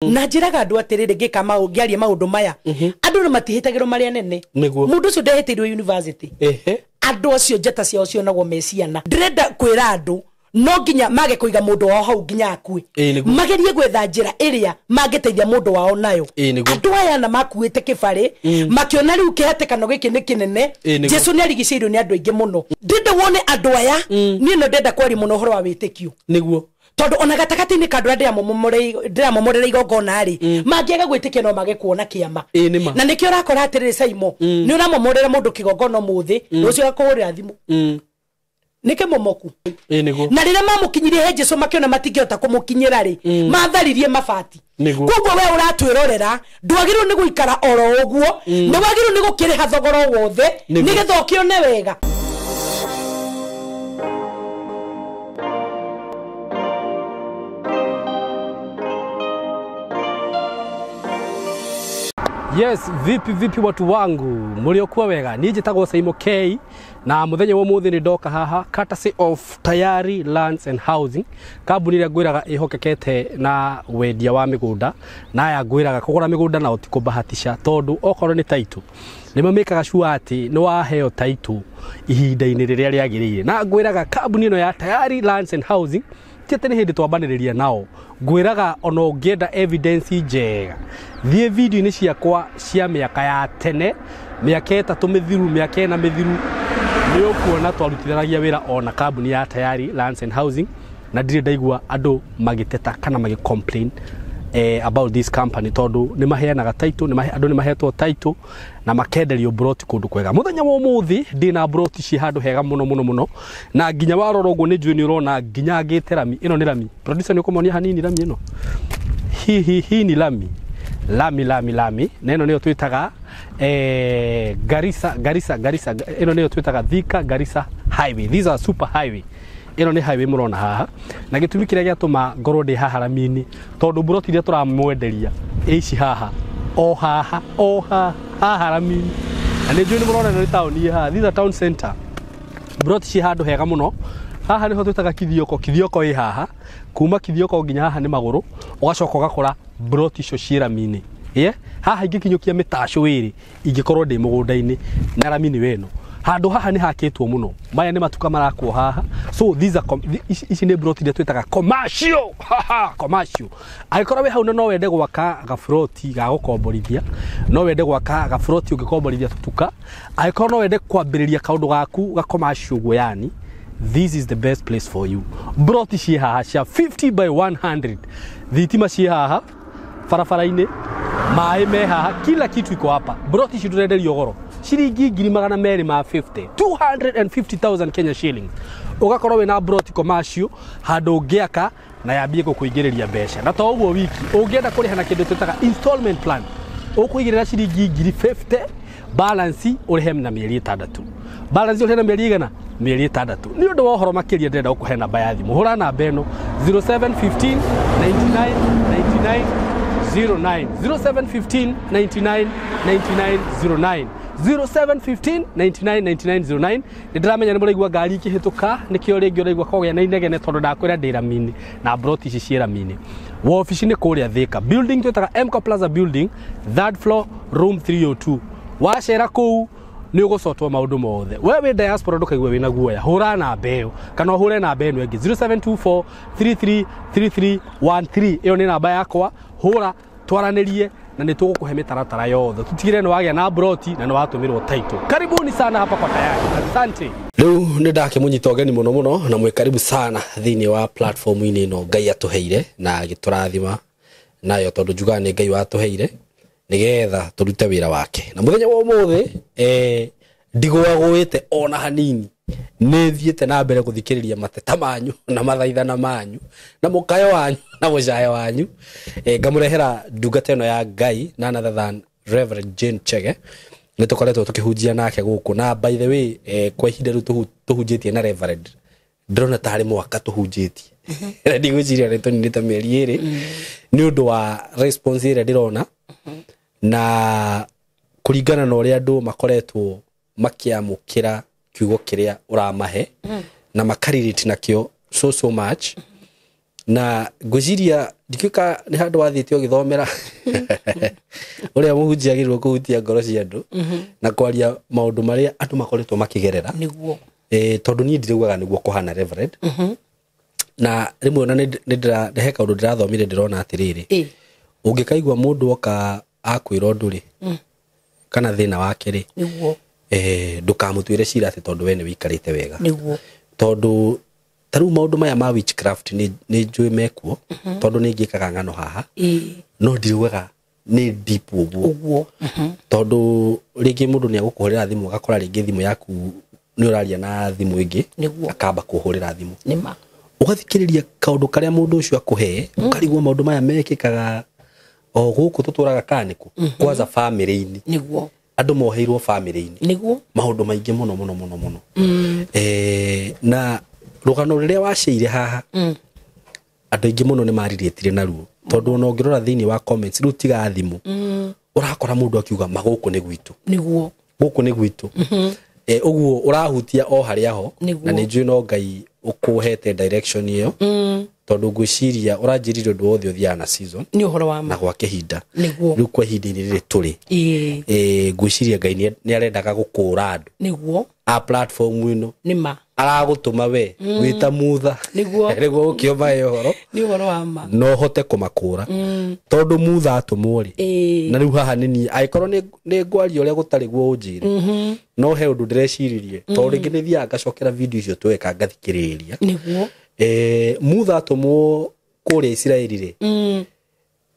na njiraga andu atirire ngika ngiaria maundu maya andu no matihitagirwo mari anene mundu ucio ndehetirwo university andu acio njata ciao cionagwo meciana ndirenda kwira andu no nginya mage kuiga mundu wao hau nginya akue magerie gwetha njira iria mangeteithia mundu wao nayo andu aya na makuite kibari makiona riu kihatekano giki ni kinene Jesu ni arigicirwo ni andu aingi muno ndinde wone andu aya ni no ndenda kwari muno horo wa witikio niguo tondu ona gatakati-ini kandu ndira momorera igongona ri mangiaga gwitikia no mage kuona kiama na nikio rakora atiriri Saimo ni uramomorera mundu kigongona muthi rucio gakuhurira thimu nike momoku na rire mamukinyirie he Jesu makiona matingiota kumukinyira ri matharirie mabati koguo we uratwirorera ndwagirwo ni guikara oro uguo ni wagirwo ni gukiriha thogoro wothe nigetha ukione wega. Yes, vipi watu wangu muliokuwa wega nije tago Saimo K na muthenya wo muthi ni ndoka haha courtesy of Tayari Lands and Housing kambuni ria ngwiraga ihokekete na wendia wa migunda na ya ngwiraga kugura migunda na utikubahatisha tondu okorwo ni title nimamekaga sure ati no waheo title ihinda-ini riria riagirire na ngwiraga kambuni ino ya Tayari Lands and Housing tiete ni hindi twambaniriria nao ngwiraga ona ungienda evidence njega thie video ni ciakwa cia miaka ya tene miaka 3 mithiru miaka 4 mithiru ni ukuona twarutithanagia wira ona kambuni ya Tayari Lands and Housing na ndire ndaigua andu magiteta kana magicomplain about this company tondu ni maheanaga title andu ni mahetwo title na makenderio broti kundu kwega muthenya wo muthi ndina broti ci handu hega muno na nginya warora uguo ni njui ni urona nginya ngite rami ino ni rami producer ni ukumonia hanini rami ino hi ni lami na ino niyo twitaga Garissa ino niyo twitaga Thika Garissa highway. These are super highway. Ino ni highway murona haha na gitumi kiria giatuma ngoro ndi haha rami-ini tondu broti iria turamwenderia ici haha haha rami-ini na ni njui ni murona ni town haha. These are town center broti ci handu hega muno haha niho twitaga kithioko i haha kuma kithioko nginya haha ni maguru ugacoka ugakora broti icio ci rami-ini haha ingikinyukia mitaco iri ingikorwo ndi mugunda-ini na rami-ini weno handu haha ni hakitwo muno maya ni matuka marakwo haha so these are ici ni broti iria twitaga commercial commercial aikorwo we hau no wende gwaka gafroti ga gukomborithia no wende gwaka gafroti ungikomborithia tutuka aikorwo no wende kwambiriria kaundu gaku ga commercial gwo yani this is the best place for you. Broti ci haha cia 50 by 100 thitima ci haha farafara-ini mai me haha kila kitu iko hapa. Broti ci turenderio goro shilingi 250 250,000 Kenya shillings ugakorwo we na broti commercial handu ngiaka na yambie kukuingiriria mbeca na to uguo wiki ungienda kuriha na kindu twitaga installment plan ukuigirira shilingi 50 balance urihe na mieri 6 balance urihe na mieri igana mieri 6 ni undu wa horo makiria ndenda ukuhe namba ya thimu hura namba eno 0715 99 99 09 0715 99 99 09 0715 99 99 09 ndiramenya ni muraigwa ngari ikihituka nikio ringi uraigwa kogea na inegene tondu ndakwira ndiramini na broti ici ci ramini wa office ni kuria Thika building twitaga MCO Plaza building 3rd floor room 302 wacera kuu ni ugocotwo maundu mothe wewe diaspora ndukaigwe wina guoya hura na mbeo kana hure na mbeno ingi 0724 333313 iyo ni namba yakwa hura twaranirie na ni tugukuhe mitaratara yothe tutigire no wagia na broti na no watumirwo title. Karibuni sana hapa kwa Tayari. Asante. Riu ni ndake munyita ogeni muno na mwe karibu sana thini wa platform ini no Ngai atuheire na giturathima nayo tondu juga ni Ngai watuheire nigetha turute wira wake na muthenya wo muthi ndigwagwite ona hanini ni thiete na mbere kuthikiriria mateta manyu na mathaithana manyu na mukayo wanyu na mujayo wanyu ngamurehera ndungata ino ya Ngai na another than Reverend Jane Chege ni tukoretwo tukihunjia nake guku na by the way kwa ihinda riu tuhunjitie na Reverend ndrona tari mwaka tuhunjitie ndigwiciria ni tuninite mieri iri ni undu wa response ire ndirona na kuringana na uria andu makoretwo makiamukira kiugo kiria uramahe na makarelate nakio so much na ngwiciria ndikuka ni handu wathite ugithomera uria muhunjia agirwo kuhutia ngoro cia andu na kwaria maundu maria andu makoretwo makigerera niguo tondu ni ndiriguaga niguo kuhana reverend na rimwe na ndira kaundu ndirathomire ndirona atiriri ungikaigwa mundu oka akwira undu ri kana thina wake ri niguo ndukamutwire cira ati tondu we ni wikarite wega niguo tondu taru maundu maya ma witchcraft ni njui mekuo tondu ni ngikaga ngano haha no ndiriguaga ni deep uguo tondu ringi mundu ni agukuhurira thimu agakora ringi thimu yaku ni uraria na thimu ingi akamba kuhurira thimu nima ugathikiriria kaundu karia mundu ucio akuhe ukarigwa maundu maya mekikaga o guku tuturaga kaniku kwanza family-ini niguo andu moheirwo family-ini niguo maundu maingi muno na rugano riria waceire haha andu aingi muno ni mariritire naruo tondu no ngirora thiini wa comments riu tiga thimu urakora mundu akiuga maguku ni gwitu niguo guku ni gwitu uguo urahutia o haria ho na ni njui no Ngai ukuhete direction iyo tondu ngwiciria uranjirire undu wothe uthia na season ni uhoro wa na gwa kihinda niguo riu kwa ihinda riri turi ngwiciria Ngai ni arendaga gukura andu niguo a platform ino nima aragutuma we wita mutha niguo ukioma horo ni uhoro wa ma no hote kumakura tondu mutha atumuri na riu haha nini aikorwo ni ngwari uria gutari guo unjire no he undu ndireciiririe tondu ringi ni thia ngacokera video icio tweka ngathikiriria niguo mutha atumwo kuria Israeli ri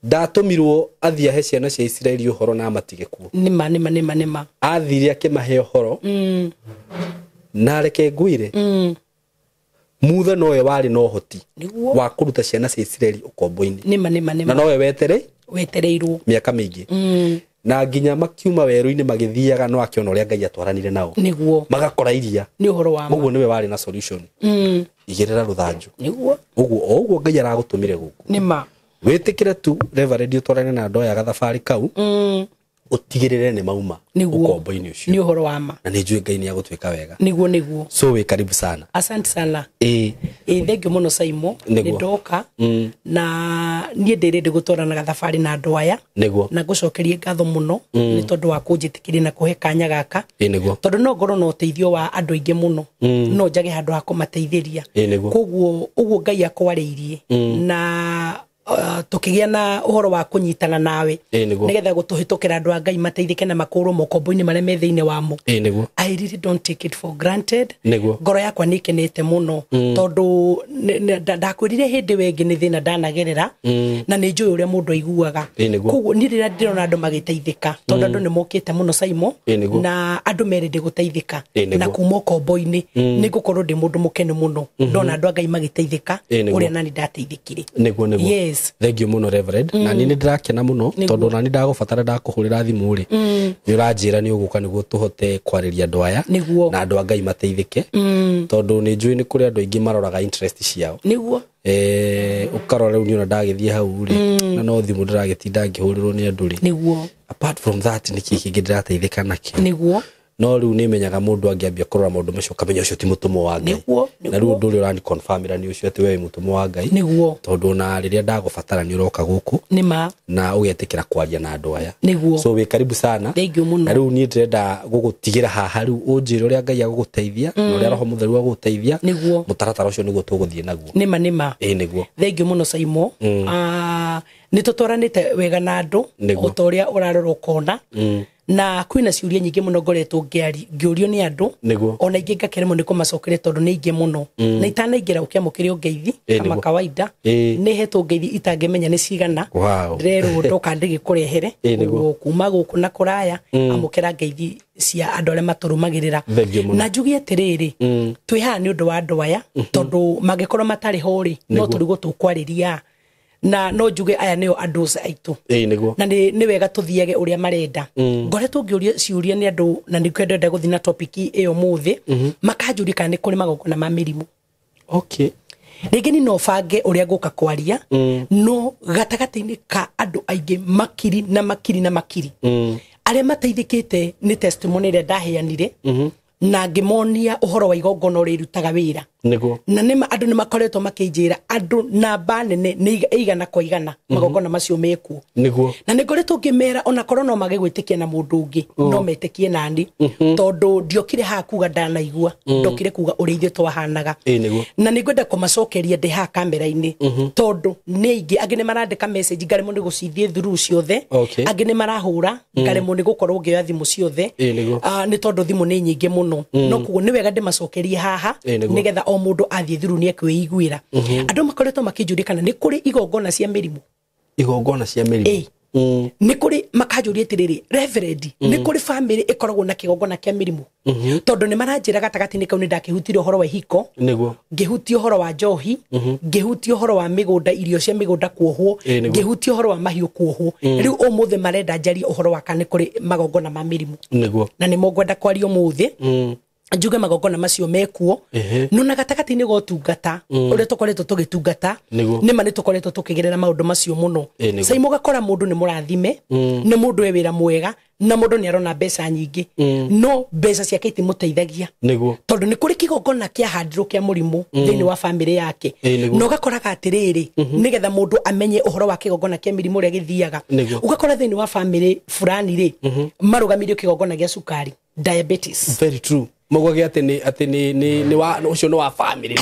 ndatumirwo athia he ciana cia Israeli uhoro na matige kuo nima athire akimahe uhoro na reke ngwire mutha nowe wari no hoti wa kuruta ciana cia Israeli ukombo-ini nima na nowe wetereirwo miaka mingi na nginya makiuma weru-ini magithiaga no akiona uria Ngai atwaranire nao niguo magakora iria ni uhoro wa ma uguo niwe wari na solution igirira ruthanju niguo uguo Ngai aragutumire guku nima witikire tu reverend utwarane na ndoya gathabari kau utigirire ni mauma ukombo-ini ucio ni uhoro wa ma na ni njui Ngai ni agutwika wega niguo so we karibu sana asante sana thank you muno Saimo ni ndoka na nie ndirinde gutwarana gathabari na ndoya na gucokerie ngatho muno ni tondu wa kunjitikiria na kuhe kanya gaka tondu no ngoro no teithio wa andu aingi muno no njage handu ha kumateithiria koguo uguo Ngai akwariirie na tukigia na uhoro wa kunyitana nawe nigetha gutuhitukira andu a Ngai mateithike na makurwo mokombo-ini maria me thiini wamo I really don't take it for granted ngoro yakwa ni kenete muno tondu ndakwirire hindi wengi ni thina ndanagerera na ni njui uria mundu aiguaga koguo ni rira ndirona andu magiteithika tondu andu ni mokite muno Saimo na andu merende guteithika na kuma ukombo-ini ni gukorwo ndi mundu mukene muno ndona andu a Ngai magiteithika uria nani ndateithikire yes thank you muno reverend na ni ndirakena muno tondu nani ndagubatara ndakuhurira thimu ri ni uranjira ni uguka niguo tuhote kwariria andu aya na andu a Ngai mateithike tondu ni njui ni kuri andu aingi maroraga interest ciao niguo ukarora riu ni ona ndagithie hau ri na no thimu ndiragitinda ngihurirwo ni andu ri niguo apart from that ni kiki ndirateithika nakio niguo no riu ni menyaga mundu angiambia kurora maundu macio kamenya ucio ti mutumo wa Ngai na riu ndu ri urani confirmira ni ucio ati we mutumo wa Ngai tondu na riria ndagubatara ni uroka guku nima na ugetikira kwaria na andu aya so we karibu sana na riu ni ndirenda gugutigira haha riu unjire uria Ngai aguguteithia na uria roho mutheru aguguteithia mutaratara ucio niguo tuguthie naguo nima niguo thank you muno Saimo ni tutwaranite wega na andu utoria urarora ukona na kwina ciuria nyingi muno ngoretwo ngiurio ni andu ona ingi ngakeremo ni kumacokeria tondu ni ingi muno na itanaingira ukiamukire ngeithi kama kawaida ni hetwo ngeithi itangimenya ni cigana ndirerwo ndoka ndigikurehere kuma guku na kuraya amukira ngeithi cia andu aria maturumagirira na njugie atiriri twi haha ni undu wa andu aya tondu mangikorwo matari hori no turigo tukwariria na no njuge aya nio andu aitu na ni wega tuthiage uria marenda ngoretwo ngiuria ciuria ni andu na ni kwenda guthii na topic iyo muthi makanjuria kana ni kuri magogona ma mirimu ringi ni no bange uria nguka kwaria no gatagati-ini ka andu aingi makiri na makiri aria mateithikite ni testimony iria ndaheanire na ngimonia uhoro wa igongona uri rutaga wira na nima andu nimakoretwo makinjira andu namba nene ni igana kwa igana magongona macio mekuo na ningoretwo ngimera ona korwo no magigwitikia na mundu ungi no metikie nani tondu ndiokire ha kuga ndanaigua ndokire kuga ureithio twahanaga na ningwenda kumacokeria ndi ha kamera-ini tondu ni ingi angi ni marandika message ngaremo ni gucithie through ciothe angi ni marahura ngaremo ni gukorwo ngioya thimu ciothe ni tondu thimu ni nyingi muno no kugo ni wega ndimacokerie haha nigetha o mundu athie through ni ekweiguira andu makoretwo makinjuria kana ni kuri igongona cia mirimu ni kuri makanjuria tiriri reverend ni kuri family ikoragwo na kigongona kia mirimu tondu ni maranjira gatagati-ini kau ni ndakihutirio horo wa hiko ngihutio horo wa njohi ngihutio horo wa migunda irio cia migunda kuohwo ngihutio horo wa mahiu kuohwo riu umuthe marenda njaria uhoro wa kana kuri magongona ma mirimu na ni mogwenda kwaria umuthe njuge magongona macio mekuo no na gatagati-ini go tungata uria tukoretwo tugitungata ni mani tukoretwo tukigerera maundu macio muno sai mugakora mundu ni murathime ni mundu we wira mwega na mundu ni arona mbeca nyingi no mbeca ciake itimuteithagia tondu ni kuri kigongona kia handiro kia murimu thiini wa family yake no gakoraga atiriri nigetha mundu amenye uhoro wa kigongona kia mirimu ria githiaga ugakora thiini wa family fulani ri marugamirio kigongona gia sukari diabetes very true mogwage ati ni wa ucio no wa family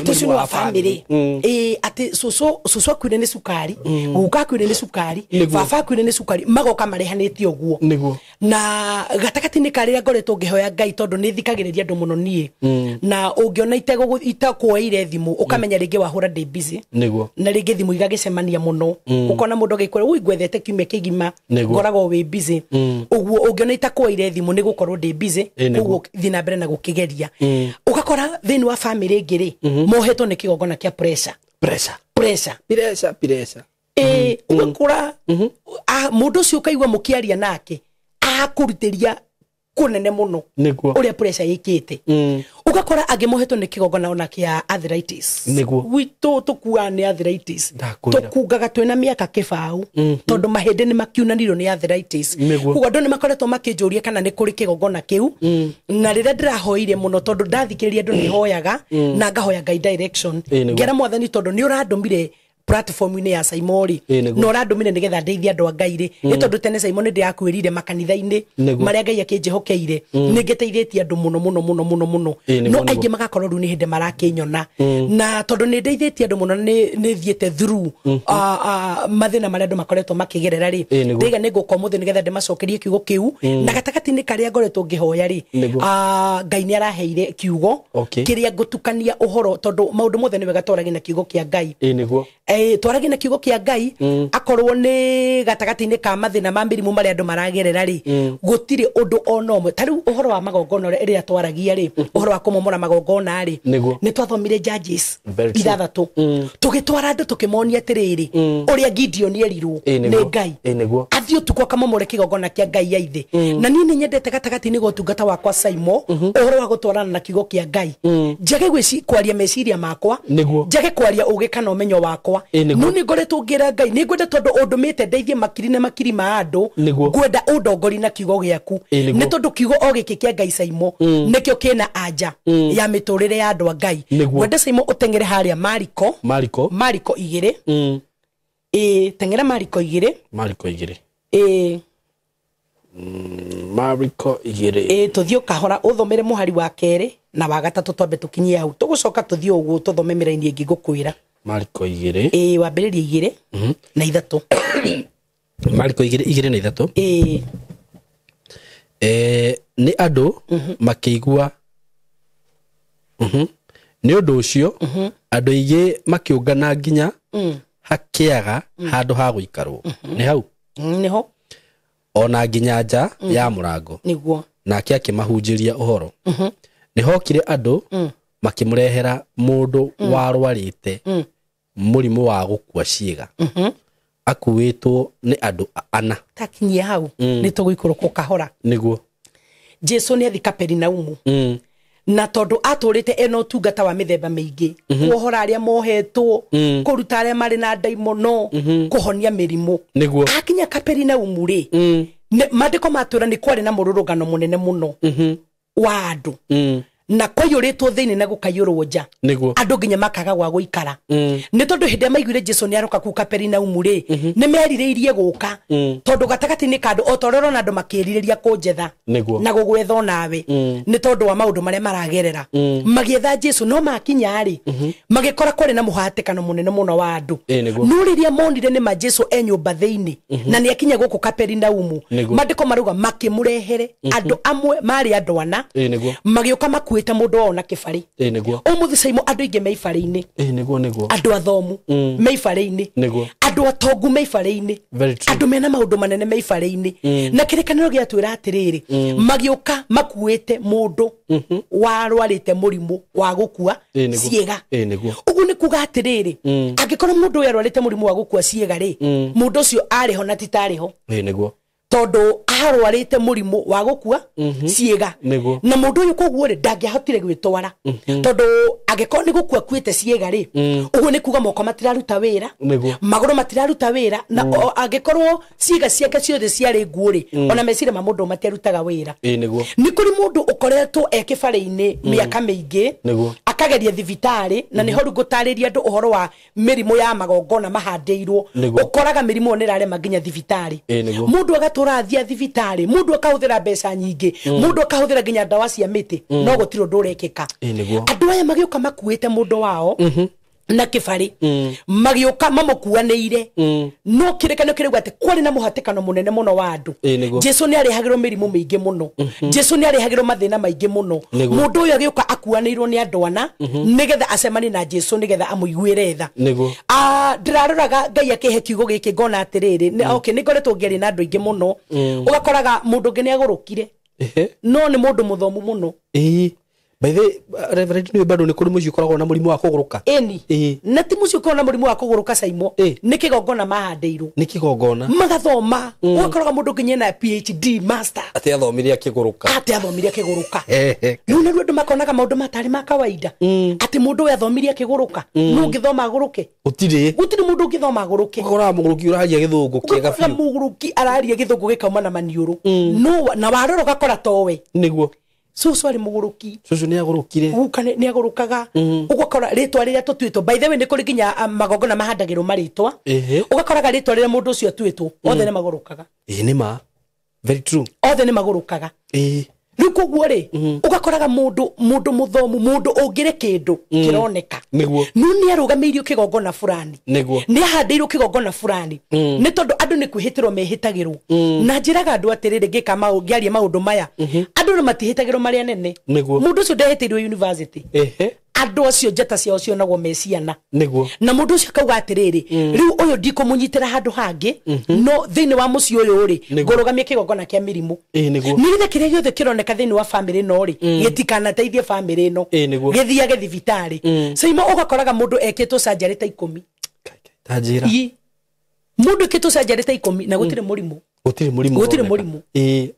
ati soso akwire ni sukari guka akwire ni sukari baba akwire ni sukari magoka marehanĩtie ũguo na gatagati-inĩ karĩa ngoretwo ngĩhoya Ngai tondu nĩ thikagĩrĩria andũ mũno niĩ na ũngĩona itakuoire thimũ ukamenya rĩngĩ wahũra ndĩ busy na rĩngĩ thimũ igagĩcemania mũno ukona mũndũ agĩkwĩra ũi ngwethete kiumia kĩgima ngoragwo wĩ busy ũguo ũngĩona itakuoire thimũ nĩ gũkorwo ndĩ busy ũguo thiĩ na mbere na gũkĩgeria ugakora thiini wa family ngiri mohetwo ni kigongona kia pressure ugakora mundu ucio ukaigua mukiaria nake akurutiria kunene muno uria pressure yikite ugakora agimuhetwo ni kigongona ona kia arthritis witu tukua ni arthritis tukugaga twina miaka kibau tondu mahinde ni makiunanirwo ni arthritis kugo andu ni makoretwo makinjuria kana ni kuri kigongona kiu na rira ndirahoire muno tondu ndathikiriria andu ni hoyaga na ngahoya Ngai direction ngera mwathani tondu ni urandumire platform-ini ya Saimori no randumire nigetha ndeithia andu a Ngai ri ni tondu tene Saimoni ndiakwirire makanitha-ini maria Ngai akinjihokeire ni ngiteithĩtie andu muno no aingi magakorwo ru ni hindi marakinyona na tondu ni ndeithĩtie andu muno ni thiete through mathina maria andu makoretwo makigerera ri ndiga ni ngukomuthe nigetha ndimacokerie kiugo kiu na gatagati-ini karia ngoretwo ngihoya ri Ngai ni araheire kiugo kiria ngutukania uhoro tondu maundu mothe ni wega twaragi na kiugo kia Ngai twaragi na kiugo kia Ngai akorwo ni gatagati-ini ka mathina ma mirimu maria andu maragerera ri gutire undu ona umwe tariu uhoro wa magongona ria twaragia ri uhoro wa kumomora magongona ri ni twathomire Judges 6 tugitwara andu tukimonia atiriri uria Gideon erirwo ni Ngai athio tukwa kamomore kigongona kia Ngai yaithe na ni nyendete gatagati-ini go tungata wakwa Saimo uhoro wa gutwarana na kiugo kia Ngai njage gweci kwaria meciria makwa njage kwaria ugi kana umenyo wakwa no ni ngoretwo ngira Ngai ni ngwenda tondu undumite ndeithie makiri na makiri ma andu ngwenda undongori na kiugo giaku ni tondu kiugo o giki kia Ngai Saimo nikio kina anja ya miturire ya andu a Ngai ngwenda Saimo utengere haria Mariko 2 tengera Mariko 2 Mariko 2 tuthio kahora uthomere muhari wa keri na wa gatatu twambe tukinyie hau tugucoka tuthio uguo tuthome mira-ini ingi ngukwira Mariko 2 wambiririe 2 na 3 Mariko 2 na 3 ni andu makiigua ni undu ucio andu aigi makiungana nginya hakiaga handu ha guikarwo ni hau ona nginya nja ya murango niguo nake akimahunjiria uhoro ni hokire andu makimurehera mundu warwarite murimu wa gukua ciiga akuwitwo ni andu 4 takinyie hau ni tuguikurukwo kahora niguo Jesu ni athi Kaperinaumu na tondu aturite eno tungata wa mithemba mingi kuohora aria mohetwo kuruta aria mari na daimono kuhonia mirimu niguo akinya Kaperinaumu ri mandiko matura ni kwari na mururugano munene muno wa andu na koyuritwo thiini na gukayurwo nja andu nginya makaga gwa guikara ni tondu hindi maiguire Jesu ni aroka ku Kaperinaumu ri ni merirĩirie guka tondu gatagati-ini kandu otorero na andu makiririria kunjetha na gugwetha nawe ni tondu wa maundu maria maragerera magietha Jesu no makinya ri magikora kuri na muhatikano munene muno wa andu no riria monire ni ma Jesu nyumba thiini na ni akinya guku Kaperinaumu mandiko maruga makimurehere andu amwe mari andu ana magioka makuite mundu ona kibari umuthi Saimo andu inge meifari-ini andu athomu meifari-ini andu atongu meifari-ini andu mena maundu manene meifari-ini na kirikaniro giatwira atiriri magioka makuite mundu warwarite murimu wa gukua ciega ugu ni kuga atiriri angikorwo mundu uyu arwarite murimu wa gukua ciega ri mundu ucio ariho na titariho tondu arwarite murimu wa gukua ciega na mundu uyu koguo ri ndangiahotire gwitwara tondu angikorwo ni gukua kuite ciega ri uguo ni kuga moko matiraruta wira maguru matiraruta wira na angikorwo ciega ciake ciothe ciari nguo ri ona mecire ma mundu matirutaga wira ni kuri mundu ukoretwo ekibari-ini miaka mingi akageria thibitari na niho rugutariria andu uhoro wa mirimu ya magongona mahandeirwo ukoraga mirimu ni rarema nginya thibitari mundu agatura thia thibitari mundu akahuthira mbeca nyingi mundu akahuthira nginya ndawa cia miti no gutiro ndurekeka andu aya magioka makuite mundu wao na kibari magioka mamukuaneire no kirekano kirego ati kwari na muhatikano munene muno wa andu Jesu ni arehagirwo mirimu mingi muno Jesu ni arehagirwo mathina maingi muno mundu uyu agioka akuaneirwo ni andu ana nigetha acemani na Jesu nigetha amuiguire tha ndiraroraga Ngai akihe kiugo giki ngona atiriri okay ningoretwo ngeri na andu aingi muno ugakoraga mundu ngi ni agurukire no ni mundu muthomu muno by the Reverend ni bado ni kuri mucio koragwo na murimu wa kuguruka na ti mucio koragwo na murimu wa kuguruka Saimo ni kigongona mahandeirwo ni kigongona magathoma ugakoraga mundu nginya na PhD master ati athomirie akiguruka no andu makonaga maundu matari ma kawaida ati mundu athomirie akiguruka no ngithoma aguruke gutiri mundu ngithoma aguruke ukora muguruki uraria githungu kiega fiu muguruki araria githungu gikauma na maniuru no na waroro gakora towe niguo Susu ari muguruki Susu ni agurukire ukane ni agurukaga ugakora ritwa riria tutwitwo by the way ni kuri nginya magongona mahandagirwo maritwa ugakoraga ritwa riria mundu ucio atwitwo othe ni magurukaga ni ma very true othe ni magurukaga riu koguo ri ugakoraga mundu muthomu mundu ungire kindu kironeka niguo no ni arugamiirio kigongona fulani niguo ni ahandeirwo kigongona fulani ni tondu andu ni kwihitirwo mehitagirwo na njiraga andu atiriri ngika ngiaria maundu maya andu ni matihitagirwo maria nene mundu ucio ndehitirwo university andu acio njata ciao cionagwo meciana na mundu ucio akauga atiriri riu uyu ndikumunyitira handu hangi no thiini wa muci uyu ri ngurugamia kigongona kia mirimu nigetha kiria giothe kironeka thiini wa family no ri gitikanateithie family no githiage thibitari Saimo ugakoraga mundu ekitwo surgery ta 10 tajira mundu ekitwo surgery ta 10 na gutire murimu gutire murimu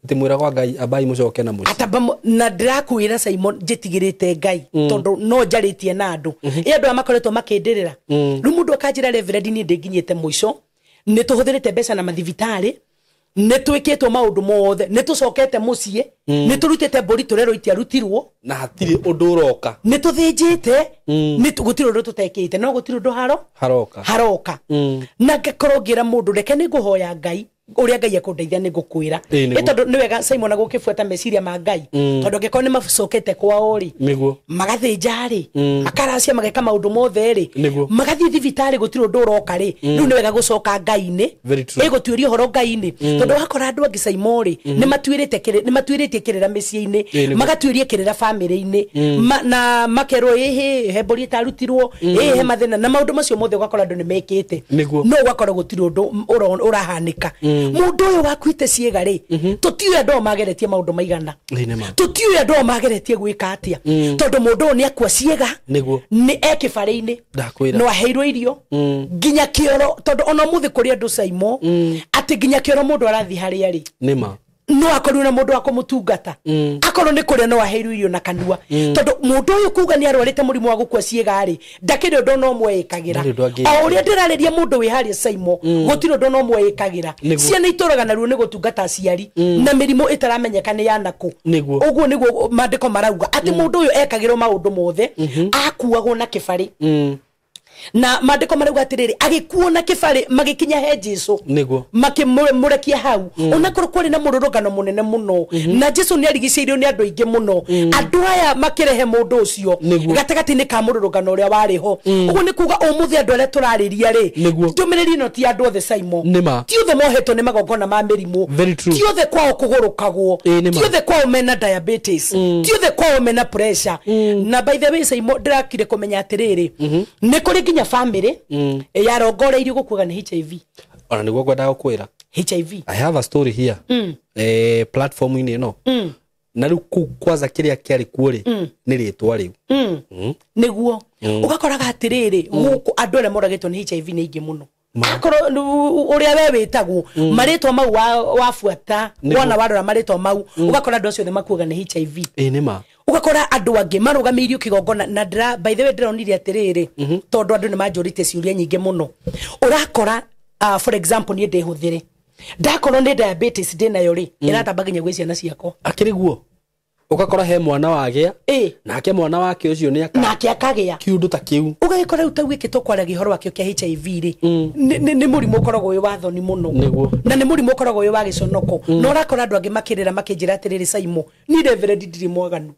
ati mwira kwa Ngai abai mucoke na muci ataba na ndirakwira Simon jitigirite Ngai tondu no njaritie na andu andu amakoretwo makindirira ru mundu akanjira Reverend ni ndinginyite muico ni tuhuthirite mbeca na mathibitari ni twikitwo maundu mothe ni tucokete mucie ni turutite mburi turero itiarutirwo na hatiri undu uroka ni tuthinjite ni gutiro undu tutekite no gutiro undu haroka na ngakorwo ngira mundu reke ni nguhoya Ngai uria Ngai akundeithia ni ngukwira tondu ni wega Simon agukifuata meciria ma Ngai tondu ngeko ni macokete kwao ri magathinja ri makaracia mageka maundu mothe ri magathii thibitari gutiro undu uroka ri riu ni wega gucoka Ngai-ini igutwiria horo Ngai-ini tondu wakora andu angi Simon ri ni matwiritie kirira micii-ini magatwiria kirira family-ini na makerwo he mburi tarutirwo he mathina na maundu macio mothe ugakora andu ni mekite no ugakora gutiro undu urahanika mundu uyu wakuite ciega ri tutiuya ndo mageretie maundu maigana tutiuya ndo mageretie gwika atia tondu mundu ni akua ciega ni ekibari-ini no aheirwo irio nginya kioro tondu ona muthi kuri andu Saimo ati nginya kioro mundu arathi haria ri nima no akorwo na mundu akomutungata akorwo ni kuria no aheirwo irio na kanua tondu mundu uyu kuga ni arwarite murimu wa gukua ciega ri ndakiri ndo no mwekagira o uria ndirariria mundu wi haria Saimo gutiro ndo no mwekagira ciana ituraga naruo ni gutungata aciari na mirimo itaramenyeka ni yanaku uguo niguo mandiko marauga ati mundu uyu ekagirwo maundu mothe akuagwo na kibari na mandiko marauga atiriri agikuona kibari magikinya he Jesu niguo makimurekia hau onakorwo kwari na mururugano munene muno na Jesu ni arigiceirio ni andu aingi muno andu aya makirehe mundu ucio gatagati ni ka mururugano uria wariho uguo ni kuga umuthi andu aria turariria ri ndumiriri no ti andu othe Saimo ti othe mohetwo ni magongona ma mirimu ti othe kwao kugurukagwo ti othe kwao mena diabetes ti othe kwao mena pressure na by the way Saimo ndirakire kumenya atiriri ni kuri nginya family yarongoreirio gukuga ni HIV ona niguo ngwenda gukwira HIV. I have a story here platform ini no na riu kwanza kiria kiari kuori ni ritwa riu niguo ugakoraga atiriri guku andu aria moragitwo ni HIV ni ingi muno akoro uria we witagwo maritwa mau wafuata wona warora maritwa mau ugakora andu acio the makuga ni HIV nima ugakora andu angi marugamirio kigongona na ndira by the way ndironire atiriri tondu andu ni majorite ciuria nyingi muno urakora for example ni ndehuthire ndakorwo ni diabetes ndinayo ri iratambaginya gwi ciana ciakwa akiriguo ugakora he mwana wagia nake mwana wake ucio ni akagia kiundu ta kiu ugakora utawikitwo kwaragia gihoro wakio kia HIV ri ni murimu ukoragwo uyu wa thoni muno na ni murimu ukoragwo uyu wa giconoko no urakora andu angi makirira makinjira atiriri Saimo ni reverend ndiri mwaganu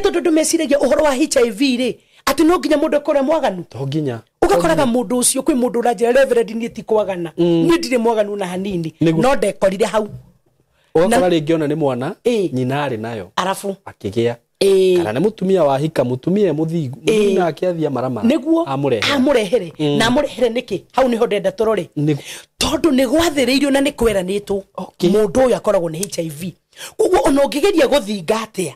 tondu ndumeciragia uhoro wa HIV ri ati no nginya mundu akore mwaganu to nginya ugakoraga mundu ucio kwi mundu uranjira reverend ni ti kwagana ni ndiri mwaganu na hanini no ndekorire hau ugakora ringi ona ni mwana nyina ari nayo arafu akigia kana ni mutumia wa hika mutumia muthingu mutumia akiathia maramara niguo amurehere na amurehere niki hau niho ndenda turore tondu ni gwathiriirio na ni kweranitwo mundu uyu akoragwo ni HIV kuguo ona ungigeria guthinga atia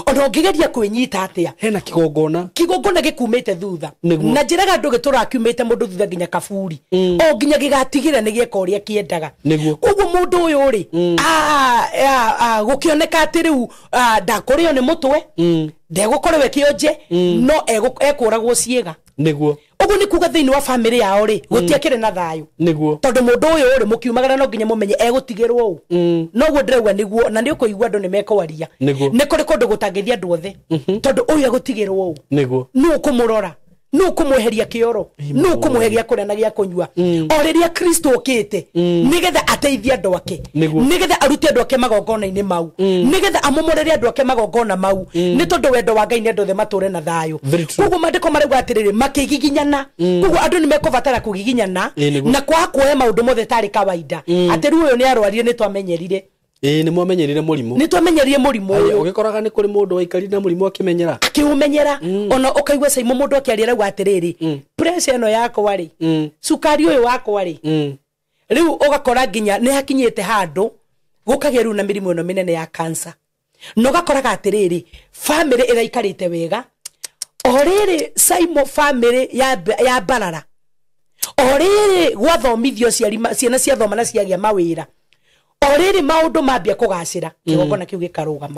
ona ungigeria kwinyita atia hena kigongona gikumite thutha na njiraga andu giturakiumite mundu thutha nginya kaburi o nginya gigatigira ni gieka uria kiendaga kuguo mundu uyu ri gukioneka ati riu ndakurio ni mutwe ndegukorewe kionje no ekuragwo ciega niguo uguo ni kuga thiini wa family yao ri gutiakire na thayu niguo tondu mundu uyu ri mukiumagara no nginya mumenye egutigirwo u no guo ndirauga niguo na ni ukuigua andu ni mekwaria ni kuri kundu gutangithia andu othe tondu uyu egutigirwo u niguo no kumurora no kumweheria kioro no kumuheria kuria na gia kunyua o riria Kristo ukite nigetha ateithia andu ake nigetha arute andu ake magongona-ini mau nigetha amomorere andu ake magongona mau ni tondu wendo wa Ngai ni andu the mature na thayu kuguo mandiko marauga atiriri makigiginyana kuguo andu ni mekubatara kugiginyana na kwa kuoya maundu mothe tari kawaida atiru uyu ni arwarire ni twamenyerire ni mwamenyerire murimu ni twamenyerire murimu uyu ugikoraga ni kuri mundu waikari na murimu akimenyera ona ukaigwa Saimo mundu akiarira gwa atiriri pressure no yako wari sukari uyu wako wari riu ugakora nginya ni hakinyite handu gukagia riu na mirimu ino minene ya cancer no gakoraga atiriri family iraikarite wega oriri Saimo family ya barara oriri gwathomithio ciana cia thoma na ciagia mawira oriri maundu mambia kugacira kigongona kiu gikarugama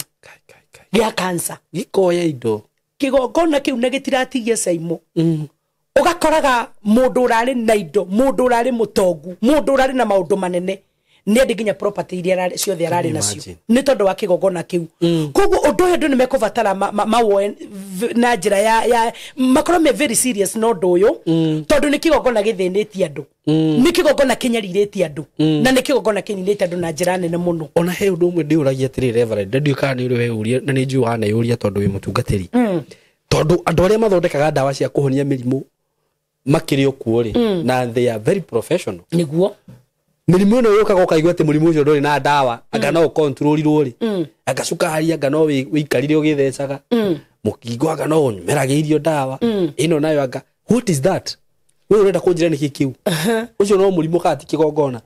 gia cancer gikoya indo kigongona kiu ne gitiratigia Saimo ugakoraga mundu urari na indo mundu urari mutongu mundu urari na maundu manene ni ndi nginya property iria ciothe arari nacio ni tondu wa kigongona kiu koguo undu uyu ni mekubatara mawoe na njira ya makoro me very serious no ndu uyu tondu ni kigongona githinitie andu ni kigongona kinyariritie andu na ni kigongona kinyiriritie andu na njira nene muno ona he undu umwe ndiuragia atiri reverend ndio kana ni uri we uria na ni njui wana yuria tondu wi mutungatiri tondu andu aria mathondekaga ndawa cia kuhonia mirimu makiri okuo ri na they are very professional niguo mirimu no yoka gokaigwa ati murimu ucio ndori na ndawa anga no controlirwo ri anga cukari anga no wikarire ugithecaga mukingo anga no nyumerage irio ndawa ino nayo anga what is that we urenda kunjira ni kikiu ucio no murimu kati kigongona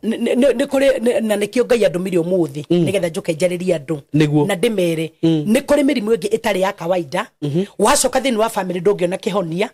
ni kuri na nikio Ngai andumirio muthi nigetha njuke njariria andu na ndimere ni kuri mirimu ingi itari ya kawaida wacoka thini wa family ndungiona kihonia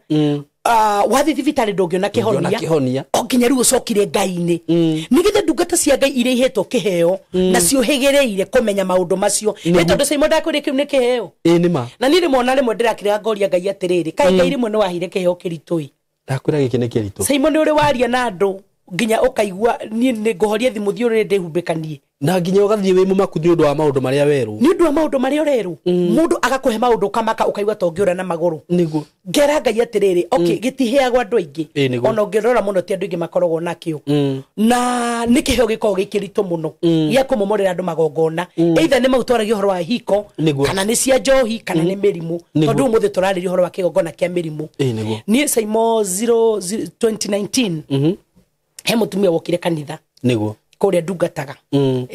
wathi thibitari ndungiona kihonia onginya riu ucokire ngai-ini nigetha ndungata cia ngai iria ihetwo kiheo na ciohegereire kumenya maundu macio ni tondu Simon ndakwire kiu ni kiheo nima na ni rimwe na rimwe ndirakira ngoria ngai atiriri kai ngai rimwe ni wahire kiheo kiritui ndakwira giki ni kiritu Simon ni uri waria na andu nginya ukaigua ni nguhoria thimu thiuri ndihumbikanie na nginya ugathie wi mumaku ni undu wa maundu maria weru ni undu wa maundu maria ureru mundu agakuhe maundu kamaka ukaigua to ngiura na maguru niguo ngera ngai atiriri okay gitiheagwa andu aingi ona ngirora muno ti andu aingi makoragwo nakio na ni kiheo gikoragwo gikirito muno gia kumomorera andu magongona either ni mautwaragio horo wa hiko kana ni cia njohi kana ni mirimu tondu muthe turaririo horo wa kigongona kia mirimu ni Simon 2019 he mutumia wokire kanitha niguo kuria ndungataga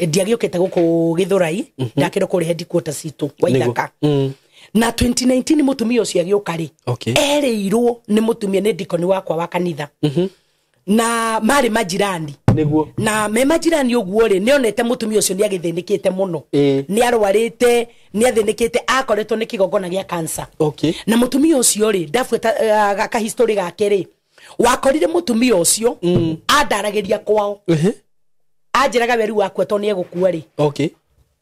ndiagiukite guku Githurai ndakire kuri headquarters itu Waithaka na 2019 mutumia ucio agiuka ri ereirwo ni mutumia ni dikoni wakwa wa kanitha na mari majirani niguo na me majirani uguo ri ni onete mutumia ucio ni agithinikite muno ni arwarite ni athinikite akoretwo ni kigongona gia cancer na mutumia ucio ri ndafuata gaka history gake ri wakorire mutumia ucio andaragiria kwao ajiraga weru wakwa to ni egukua ri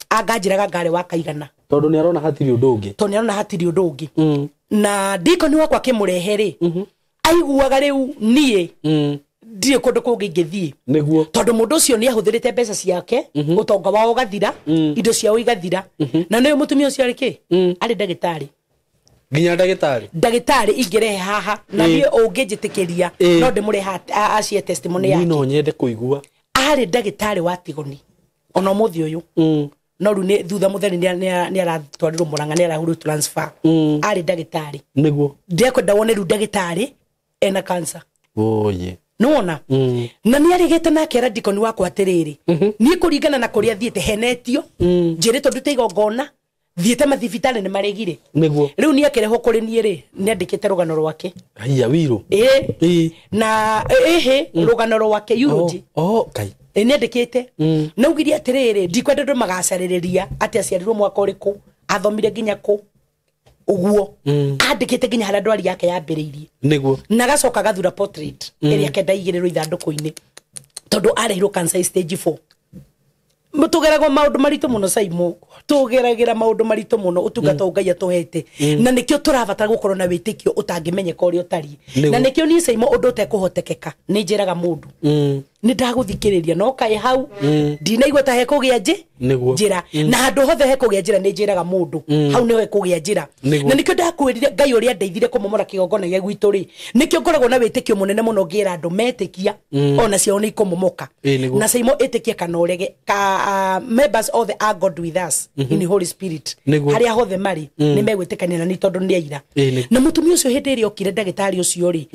angajiraga ngare wakaigana tondu ni arona hatiri undu ungi na dikoni wakwa kimurehe ri aiguaga riu nie ndire kundu kungi ngithie niguo tondu mundu ucio ni ahuthirite mbeca ciake utonga wao gathira indo ciao igathira na niyo mutumia ucio ari ki ari ndagitari nginya ndagitari ingirehe haha na ni ungijitikiria no ndimureha acie testimony yake no nyende kuigua ari ndagitari wa tigoni ona muthi uyu no ru ni thutha mutheri ni aratwarirwo Murang'a ni arahuru transfer ari ndagitari niguo ndekwenda wone ru ndagitari ena cancer oye nona na ni arigete na kera dikoni wakwa atiriri ni kuringana na kuria thiete henetio njire tondu teigongona thiete mathibitari ni maregire niguo riu ni akireho kuri ni ri ni andikite rugano rwake haya wiru na rugano rwake yuji kai ni andikite na ugiria atiriri ndikwenda ndu magacariria ati aciarirwo mwaka uriku athomire nginya ku uguo andikite nginya haria ndwari yake yambiriirie niguo na gacoka gathura portrait iria kenda igirirwo ithanduku-ini tondu arehirwo cancer stage 4 mutugeragwo maundu maritu muno Simon tugeragira maundu maritu muno utungata ngai atuhete na nikio turabatara gukorwo na witikio utangimenyeka uri utari na nikio ni Simon undu utekuhotekeka ni njiraga mundu ni ndaguthikiriria no kai hau ndinaigua ta hekugia njira na handu hothe hekugia njira ni njiraga mundu hau ni hekugia njira na nikio ndakwirire ngai uri andeithire kumomora kigongona gia gwitu ri nikio ngoragwo na witikio munene muno ngira andu metikia ona ciao ni ikomomoka na Simon etikia kana urege members of the are God with us in the Holy Spirit haria hothe mari ni megwitikania na ni tondu ni aira na mutumia ucio hindi iri okire ndagitari ucio ri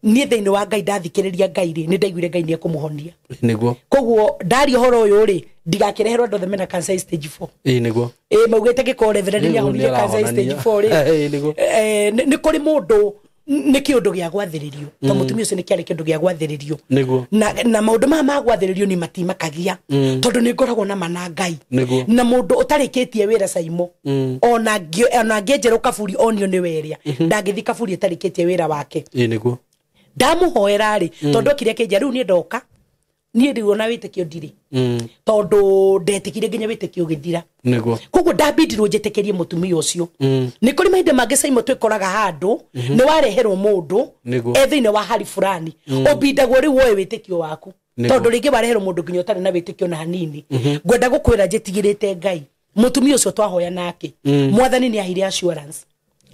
ni thiini wa ngai ndathikiriria ngai ri ni ndaiguire ngai ni ekumuhonia niguo koguo ndari horo uyu ri ndigakireherwo andu themena cancer stage 4 niguo maugite gikore thera ni ahonie cancer stage 4 ri niguo ni kuri mundu ni kiundu gia gwathiririo to mutumia ucio ni kiari kiundu gia gwathiririo na maundu ma gwathiririo ni matimakagia tondu ni ngoragwo na manangai na mundu utarikitie wira Simon ona ngejeru kaburi onio ni weria ndagithi kaburi utarikitie wira wake niguo ndamuhoera ri tondu kiria kinja riu ni ndoka ni riu na witikio ndiri tondu ndetikire nginya witikio githira niguo koguo ndabindirwo njetikirie mutumia ucio ni kuri mainde mange Simon twikoraga handu ni wareherwo mundu ethiine wa hali fulani obindagwo riu woe witikio waku tondu ringi wareherwo mundu nginya utari na witikio na hanini ngwenda gukwira njetigirite ngai mutumia ucio twahoya nake mwathani ni ahire assurance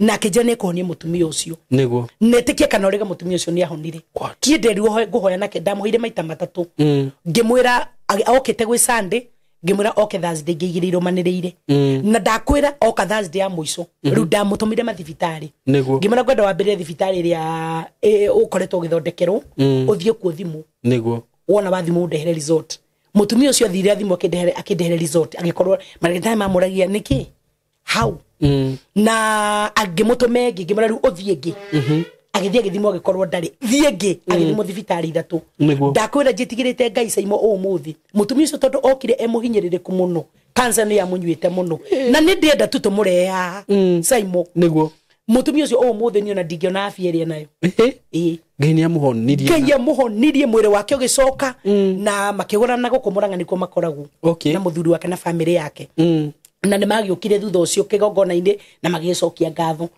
na kijane kuhonia mutumia ucio niguo netikia kana urega mutumia ucio ni ahonire kienderio nguhoya nake ndamuhire maita matatu ngimwira okete gwi Sunday ngimwira oke Thursday ngigirirwo maniriire na ndakwira oka Thursday ya muico riu ndamutumire mathibitari ngimwira ngwenda wambire thibitari ria ukoretwo githondekerwo uthie kuo thimu niguo wona wathimu ndehere resort mutumia ucio athire thimu akindehere resort agikorwo marigitari mamuragia niki how na agimutume ngimwira riu uthie ngi agithie githimo gikorwo ndari thie ngi agithimo thibitari ithatu ndakwira njitigirite ngai Simon umuthi mutumia ucio tondu okire emuhinyiririku muno cancer ni yamunyuite muno na ni ndienda tu tumureha Simon niguo mutumia ucio o muthe ni ona ndingiona afia ria nayo Ngai ni amuhonirie Ngai amuhonirie mwire wake ugicoka na makigurana gukumuranga niko makoragwo na muthuri wake na family yake na nemagiukire thutha ucio kigongona-ini na magicokia ngatho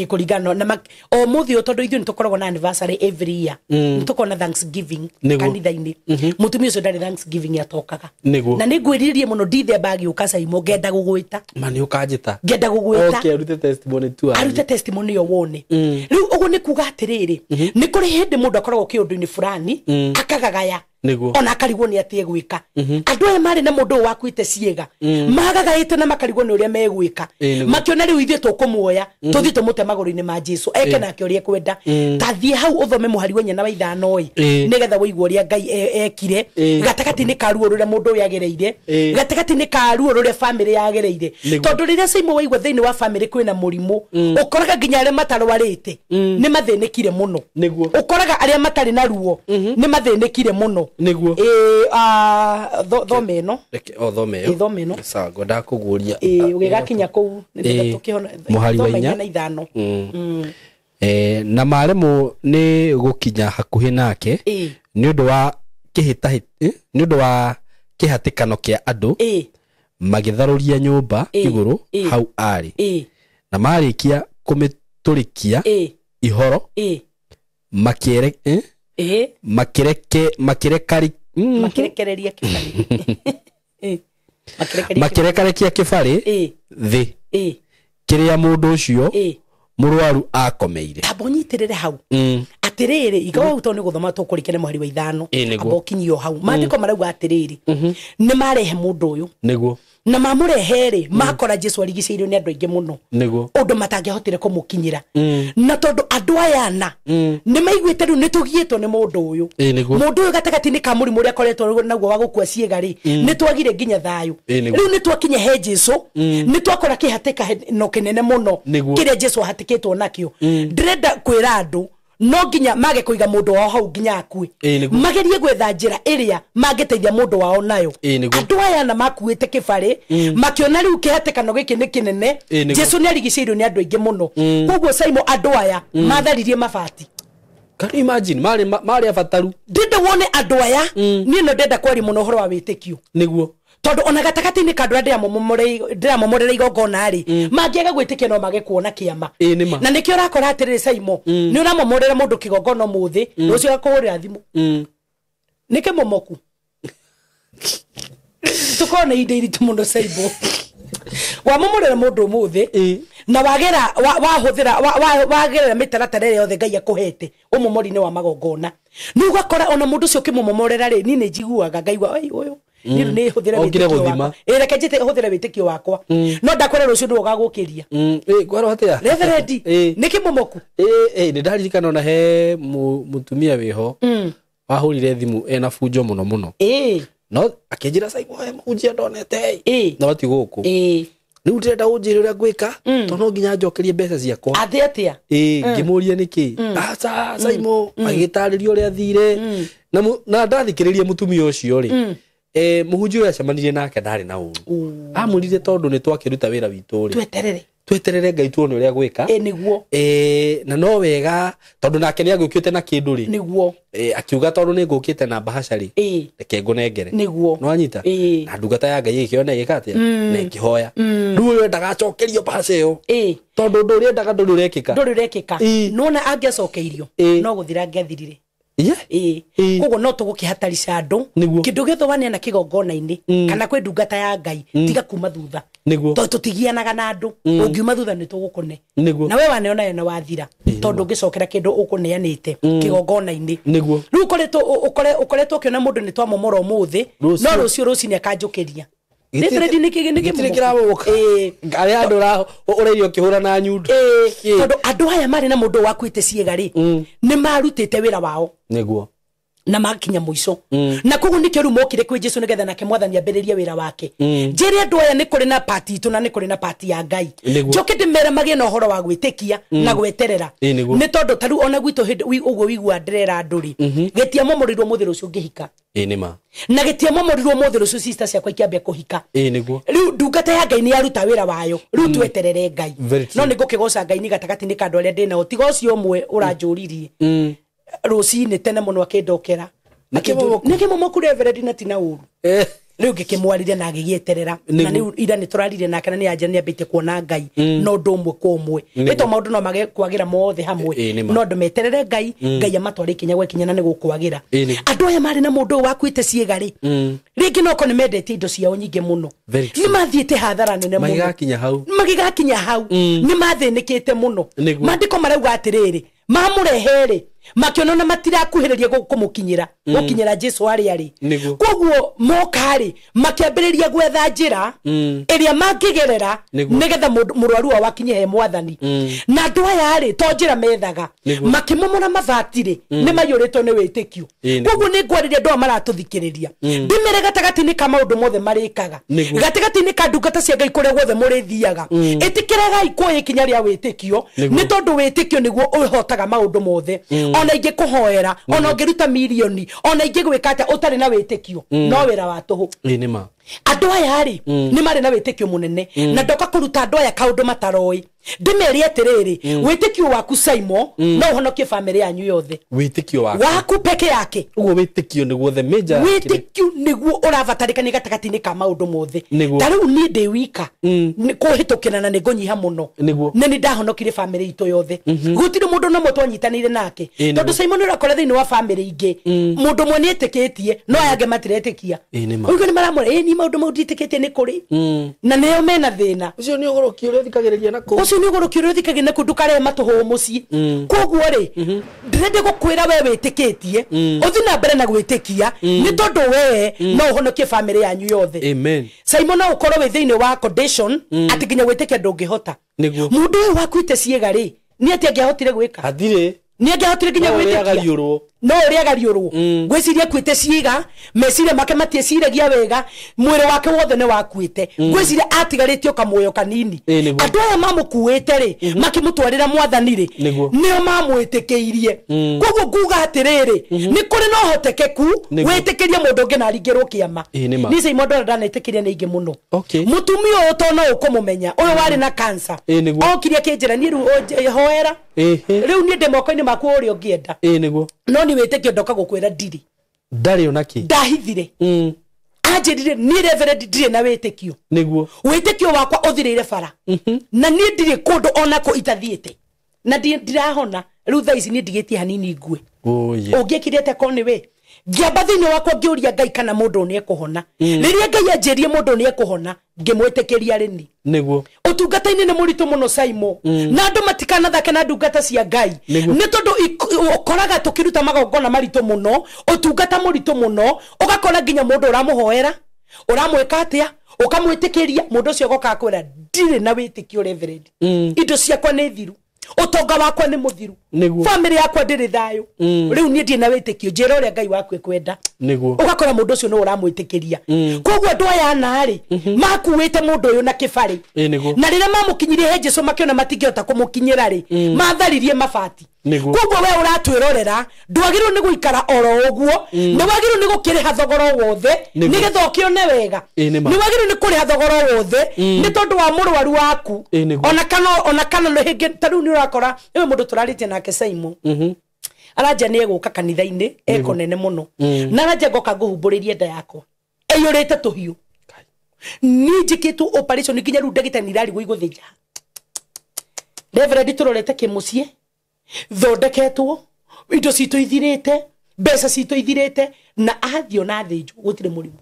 kuringana na o muthio tondu ithu nitukoragwo na anniversary every year nitukona Thanksgiving kanitha-ini mutumia ucio ndari Thanksgiving atokaga na ningwiririe muno ndithe bagi ukacaimo ngenda gugwita mani ukajita ngenda gugwita arute testimony tu arute testimony yo wone riu ugu ni kuga atiriri ni kuri hindi mundu akoragwo kiundu-ini fulani akagagaya ona akarigwo ni atie gwika andu aya mari na mundu wakuite ciega magagaite na makarigwo ni uria megwika makiona riu ithe tukumuoya tuthi tumute maguru-ini ma Jesu eke nake uria kwenda tathie hau uthome muhari wa nyana wa ithano nigetha woigwa uria Ngai ekire gatakati ni karuo ruria mundu uyu agereire gatakati ni karuo ruria family yagereire tondu riria Saimo woigwa thiini wa family kwina murimu ukoraga nginya aria matarwarite ni mathinikire muno ukoraga aria matari na ruo ni mathinikire muno niguo thome no thome no sawa ngoda kuguria ugigakinya ku nĩ tukihona muhari wa inya na ithano na maremu ni gukinya hakuhi nake ni undu wa ni undu wa kihatikano kia andu magitharuria nyumba iguru hau ari na marikia kumiturikia ihoro makiere makirekereria kibari thi kiria mundu ucio murwaru akomeire tabonyitirire hau atiriri igawa uto ni guthoma tukurikene muhari wa ithano abokinyio hau mandiko marauga atiriri ni marehe mundu uyu niguo na mamurehere makora Jesu arigiceirio ni andu aingi muno niguo undu matangihotire kumukinyira na tondu andu aya na ni maiguite riu nitugietwo ni mundu uyu mundu uyu gatakati ni kamurimu uria koretwo naguo wa gukua ciega ri ni twagire nginya thayu riu ni twakinye he Jesu ni twakora kihatika no kinene muno kiria Jesu ahatikitwo nakio ndirenda kwira andu no nginya mage kuiga mundu wao hau nginya akue magerie gwetha njira iria mangeteithia mundu wao nayo andu aya na makuite kibari makiona riu kihatikano giki ni kinene Jesu ni arigiceirio ni andu aingi muno koguo Saimo andu aya matharirie mabati. Can you imagine mari abataru ndinde wone andu aya ni no ndenda kwari muno horo wa witikio niguo tondu ona gatakati ni kandu ndira momorera igongona ri mangiaga gwitikia no mage kuona kiama na nikio rakora atiriri Saimo ni uramomorera mundu kigongona muthi rucio gakuhurira thimu nike momoku tukona inde iri tumundo Saimo wa momorera mundu muthi na wagera wahuthira wagerera mitaratara ire yothe Ngai akuhete umomori-ini wa magongona ni ugakora ona mundu ucio kimomorera ri ni njiguaga ngaigua oi uyu niru ni huthira witikio wakwa reke njite huthira witikio wakwa no ndakwera rucio ndu ugagukiria kwaro hatia reverend niki momoku ni ndaririkana ona he mutumia wiho wahurire thimu ena funjo muno no akinjira Saimo munjia ndonete na bati guku riu ndirenda unjire uria ngwika tondu nginya njokerie mbeca ciakwa atia ngimuria niki aca Saimo agitaririo uria thire na ndathikiririe mutumia ucio ri muhunjia uria acemanirie nake ndari na uru amurire tondu ni twakiruta wira witu ri tweterere Ngai tuone uria gwika niguo na no wega tondu nake ni agukite na kindu ri niguo akiuga tondu ni ngukite na bahasha ri reke ngunengere niguo no anyita na ndungata ya Ngai ikiona igikatia na ikihoya riu we ndagacokerio bahasha iyo tondu nduri ndaga nduri urekika nona angiacokeirio no guthira angethirire koguo no tugukihatarisha andu kindu giothe waneana kigongona-ini kana kwi ndungata ya Ngai tiga kuma thutha tondu tutigianaga na andu ungiuma thutha ni tugukune na we waneona na wathira tondu ngicokera kindu ukuneanite kigongona-ini riu ukoretwo ukiona mundu ni twamomora umuthi no rucio rucini akanjukiria Reverend niki kiramuka aria andu ureirio kihura na nyundu tondu andu aya mari na mundu wakuite ciega ri ni marutite wira wao niguo na makinya muico na koguo nikio ru mokire kwi Jesu nigetha nake mwathani ambiririe wira wake njiri andu aya ni kuri na party tu na ni kuri na party ya Ngai njoke ndimera magie na uhoro wa gwitikia na gweterera ni tondu taru ona gwitu uguo wigua ndirera nduri getia momorirwo muthiru ucio ngihika nima na getia momorirwo muthiru ucio sister ciakwa ikiambia kuhika niguo riu ndungata ya Ngai ni aruta wira wayo riu tweterere Ngai no ni ngukigoca Ngai ni gatagati ni kandu aria ndina utiga ucio umwe uranjuririe Rosine tene muno akindokera nikimomoku Reverend na tina uru riu ngikimwarire na agigieterera na riu ira ni turarire nake na ni anja ni ambite kuona Ngai no ndumwe kumwe ito maundu no mage kwagira mothe hamwe no ndumeterere Ngai Ngai amatware kinya gwe kinya na ni gukwagira andu aya mari na mundu wakuite ciegari ringi noko ni mendete indo ciao nyingi muno ni mathiete hathara nene muno magigakinya hau ni mathinikite muno mandiko marauga atiriri mamurehere makiono na matirakuhiriria kumukinyira gukinyira Jesu ari ari koguo mokari makiambiriria gwetha njira iria mangigerera nigetha murwaru wa wakinye he mwathani na andu aya ari to njira methaga makimomora mabatire ni mayuritwo ni witikio koguo ni ngwariria andu maratuthikiriria ndimere gatagati ni kama undu mothe marikaga gatagati ni kandungata cia Ngai kuria guothe murithiaga itikiraga ikuye kinya ria witikio ni tondu witikio niguo uhotaga maundu mothe ona inge kuhoera ona ngeruta milioni ona inge gwikata utari na witikio no wira wa tuhu nima andu aya ari ni mari na witikio munene na ndoka kuruta andu aya kaundu mataroi ndimeri atiriri witikio waku Saimo no uhonokie family yanyu yothe witikio waku peke yake ugo witikio niguo the major witikio niguo urabatarika ni gatagati ni ka maundu mothe tariu ni ndi wika ni kuhitukina na nigonyiha muno ni ndahonokire family ito yothe gutiri mundu no mutwanyitanire nake tondu Saimo ni urakora thiini wa family ingi mundu mwe ni etikitie no ayage matiretikia ugo ni maramure ni maundu mauditikitie ni kuri na neo mena thina ucio ni ugoro kiuria thikagiriria na ku ucio ni ugoro kiuria thikagiriria na ku ndukare matuhu muci koguo ri ndirende gukwira we witikitie uthi na mbere na gwitikia ni tondu we no uhonokie family yanyu yothe amen Saimo no ukorwo we thiini wa condition ati ginya gwitikia ndungihota mundu uyu wakuite ciega ri ni ati angihotire gwika hathire ni angihotire ginya gwitikia no uri agariurwo gwiciria kwite ciiga meciria make matieciragia wega mwiri wake wothe ne wakuite gwiciria atigaritio kamuoyo kanini andu aya mamukuite ri makimutwarira mwathani ri nio mamwitikiirie koguo nguga atiriri ni kuri no hotekeku witikiria mundu ungi na aringirwo kiama ni Saimo ndora ndanetikiria ni ingi muno mutumia utono ukumumenya uyu wari na cancer okiria kinjira ni ru hoera riu ni ndemoko-ini maku uri ungienda no ni witikio ndoka gukwira ndiri ndari onaki ndahithire anjirire ni Reverend ndire na witikio niguo witikio wakwa uthirire bara na ni ndire kundu onako itathiete na ndirahona riu thaa ici ni ndigitie hanini ngue ungikirete ko ni we ngiamba thiini wakwa ngiuria Ngai kana mundu ni ekuhona riria Ngai anjirie mundu ni ekuhona ngimwitikiria rini niguo utungata-ini ni muritu muno Saimo na andu matikana thake na ndungata cia Ngai ni tondu ukoraga tukiruta magongona maritu muno utungata muritu muno ugakora nginya mundu uramuhoera uramwika atia ukamwitikiria mundu ucio goka kwira ndire na witikio Reverend indo ciakwa ni thiru utonga wakwa ni muthiru family yakwa ndiri thayo riu nie ndie na witikio njira uria Ngai waku ekwenda ugakora mundu ucio no uramwitikiria koguo andu aya nari makuwite mundu uyu na kibari na riria mamukinyirie he Jesu makiona matingihota kumukinyira ri matharirie mabati koguo we uratwirorera ndwagirwo ni guikara oro uguo ni wagirwo ni gukiriha thogoro wothe nigetha ukione wega ni wagirwo ni kuriha thogoro wothe ni tondu wa murwaru waku ona kana no hingi taru ni urakora ewe mundu turarite nake Saimo aranja ni eguka kanitha-ini eko nene muno na aranja ngoka nguhumburirie nda yakwa eyurite tuhiu ni njikitu operation nginya ru ndagitani rari guiguthinja Reverend turorete kimucie thondeketwo indo citu ithirite mbeca citu ithirite na athio na thinju gutire murimu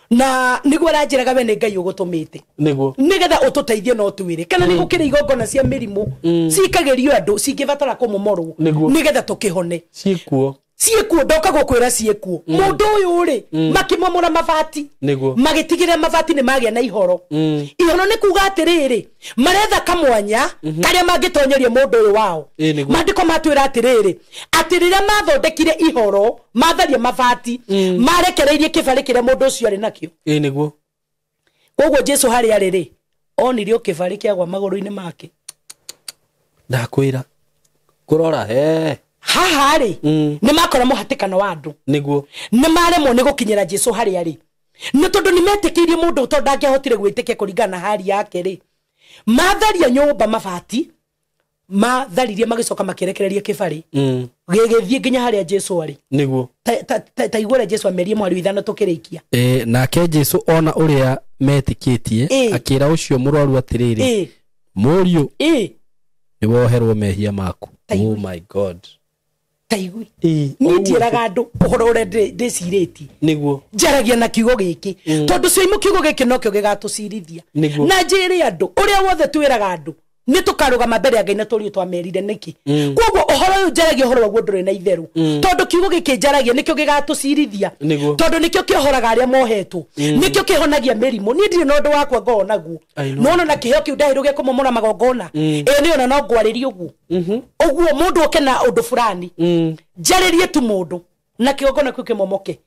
na niguo aranjiraga we ni Ngai ugutumite niguo nigetha ututeithie no twire kana ni gukira igongona cia mirimu cikagerio andu cingibatara kumomorwo nigetha tukihone cikuo ciekuo ndoka gukwira ciekuo mundu uyu ri makimomora mabati magitigire mabati ni magia na ihoro ihoro ni kuga atiriri maretha kamwanya karia mangitonyeria mundu uyu wao mandiko matwira atiriri atiriria mathondekire ihoro matharia mabati marekereirie kibari kire mundu ucio ari nakio niguo koguo Jesu hari ariri onirio kibari kiagwa maguru-ini make ndakwira kurora haha ri ni makora muhatikano wa andu niguo ni maremwo ni gukinyira Jesu hari ari ni tondu ni metikirie mundu tondu angehotire gwitikia kuringana hari yake ri matharia nyumba mabati matharirie magicoka makirekereria kibari gigithie nginya hari Jesu ari niguo ta igore Jesu amerie mwari ithano tukirikia nake Jesu ona uria metikitie akira ucio murwaru atiriri muriu ni woherwo mehia maku oh my god taigui ni ndiraga andu uhoro ure ndiciriti niguo njaragia na kiugo giki tondu cio kiugo giki nokio gigatucirithia na njiri andu uria wothe twiraga andu ni tukarugama mbere ya Ngai na turi twamerire niki koguo uhoro uyu njaragia uhoro waguo nduri na itheru tondu kiugo giki njaragia nikio gigatucirithia tondu nikio kiohoraga aria mohetwo nikio kihonagia mirimu ni ndiri nondu wakwa ngoo naguo nono na kiheo kiu ndahiru gikumomora magongona ni ona no ngwaririe uguo uguo mundu okena undu fulani njaririe tu mundu na kiogona kuke momoke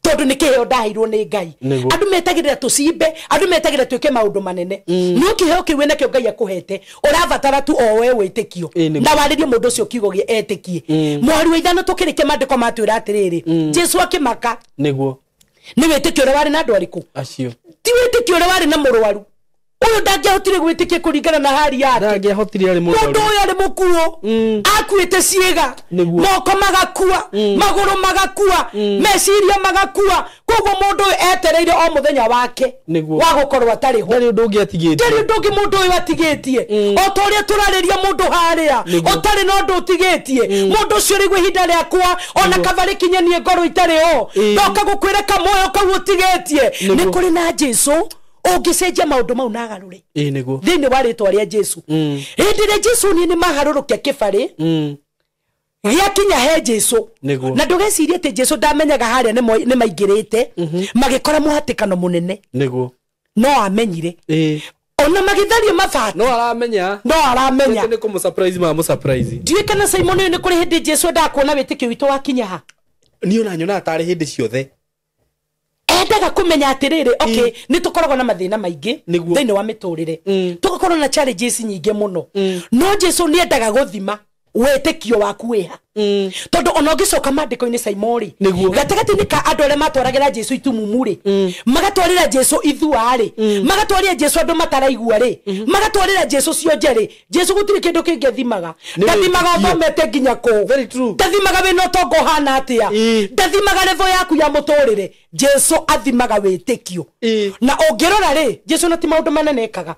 tondu ni kiheo ndahirwo ni Ngai andu metagirira tucimbe andu metagirira twike maundu manene no kiheo kiu na kio Ngai akuhete urabatara tu o we witikio na waririe mundu ucio kiugo gi etikie mwari wa ithano tukirike mandiko matwira atiriri Jesu akimaka niguo ni witikio ura wari na andu ariku acio ti witikio ura wari na murwaru uyu ndangehotire gwitikia kuringana na hari yake ndangehotire ari mundu uyu ari mukuo akuite ciega moko magakua maguru magakua meciria magakua koguo mundu uyu etereire o muthenya wake wa gukorwo atari ho ndari undu ungi atigitie ndari undu ungi mundu uyu atigitie o ta uria turariria mundu haria otari no ndu utigitie mundu ucio rigwe hinda riakwa ona kabari kinyanie ngoro itari ho ndoka gukwira kamoyo kau utigitie ni kuri na Jesu ungicenjia maundu mau na agarure niguo thiini wa ritwa ria Jesu hindire Jesu ni maharurukia kibari giakinya he Jesu na ndugecirie ati Jesu ndamenyaga haria ni maingirite magikora muhatikano munene niguo no amenyire ona magitharia mabati no aramenya ni kumu surprise ma mu surprise ndiye kana Simon ni kuri hindi Jesu ndakuona witikio witu wakinya ha ni ona nyona atari hindi ciothe endaga kumenya atiriri okay ni tukoragwo na mathina maingi thiini wa miturire tugakorwo na challenges nyingi muno no Jesu ni endaga guthima wetekio waku wiha tondu ona ngicoka mandiko-ini Simoni gatagati-ini ka andu aria matwaragira Jesu itumumuri magatwarira Jesu ithuari magatwarira Jesu andu mataraigua ri magatwarira Jesu cionje Jesu gutiri kindu kingithimaga ndathimaga thomete nginya ku ndathimaga wina utongo hana atia ndathimaga level yaku ya muturire Jesu athimaga witikio na ungirora ri Jesu na ti maundu manenekaga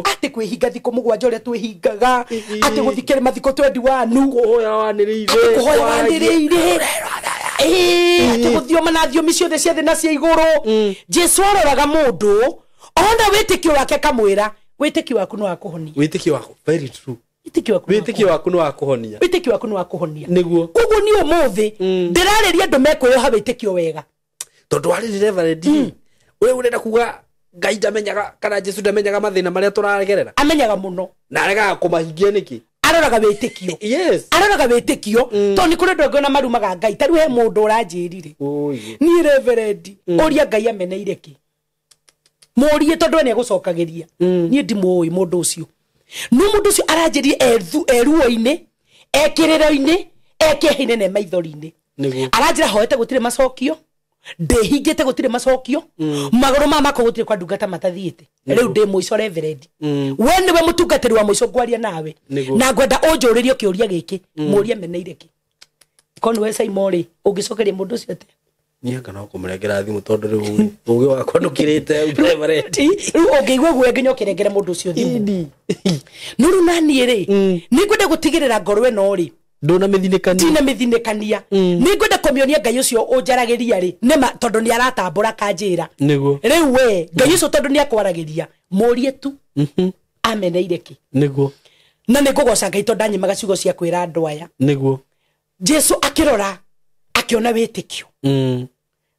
ati kwihinga thiko mugwanja uria twihingaga ati guthikira mathiko 21 kuhoya waniriire kuhoya waniriire ati guthioma na thiomi ciothe cia thi na cia iguru Jesu aroraga mundu ona witikio wake kamwira witikio waku no akuhonia witikio waku very true witikio waku no akuhonia witikio waku no akuhonia niguo koguo ni umuthi ndirariria andu mekwiyoha witikio wega tondu ari reverend we urenda kuga Ngai ndamenyaga kana Jesu ndamenyaga mathina maria turagerera amenyaga muno na arega kumahingia niki aroraga witikio aroraga witikio to ni kuri ndogo na marumaga Ngai taru he mundu uranjirire ni reverend uria Ngai ameneire ki murie tondu ni agucokagiria ni ndimuoi mundu ucio no mundu ucio aranjirie eruo-ini ekiriro-ini ekehine ne maithori-ini aranjira hoete gutire macokio ndehingite gutire macokio maguru mama ko gutire kwa ndungata matathiite riu ndi muico reverend we niwe mutungatiri wa muico ngwaria nawe na ngwenda unjuririo kiuria giki muria meneire ki kono we Simon ungicokeria mundu ucio te nianga no kumurengera thimu tondu riu ugi wakwa ndukirite reverend riu ungiigwa gwe nginya ukirengera mundu ucio thimu nuru nani ri ni ngwenda gutigirira ngoro eno ri ndona mithinekania tina mithinekania ni ngwenda kumionia Ngai ucio unjaragiria ri nema tondu ni aratambura kanjira niguo riu we Ngai ucio tondu ni akwaragiria murie tu ameneire ki niguo na ni ngugoca Ngai tondu ndanyimaga ciugo cia kwira andu aya niguo Jesu akirora akiona witikio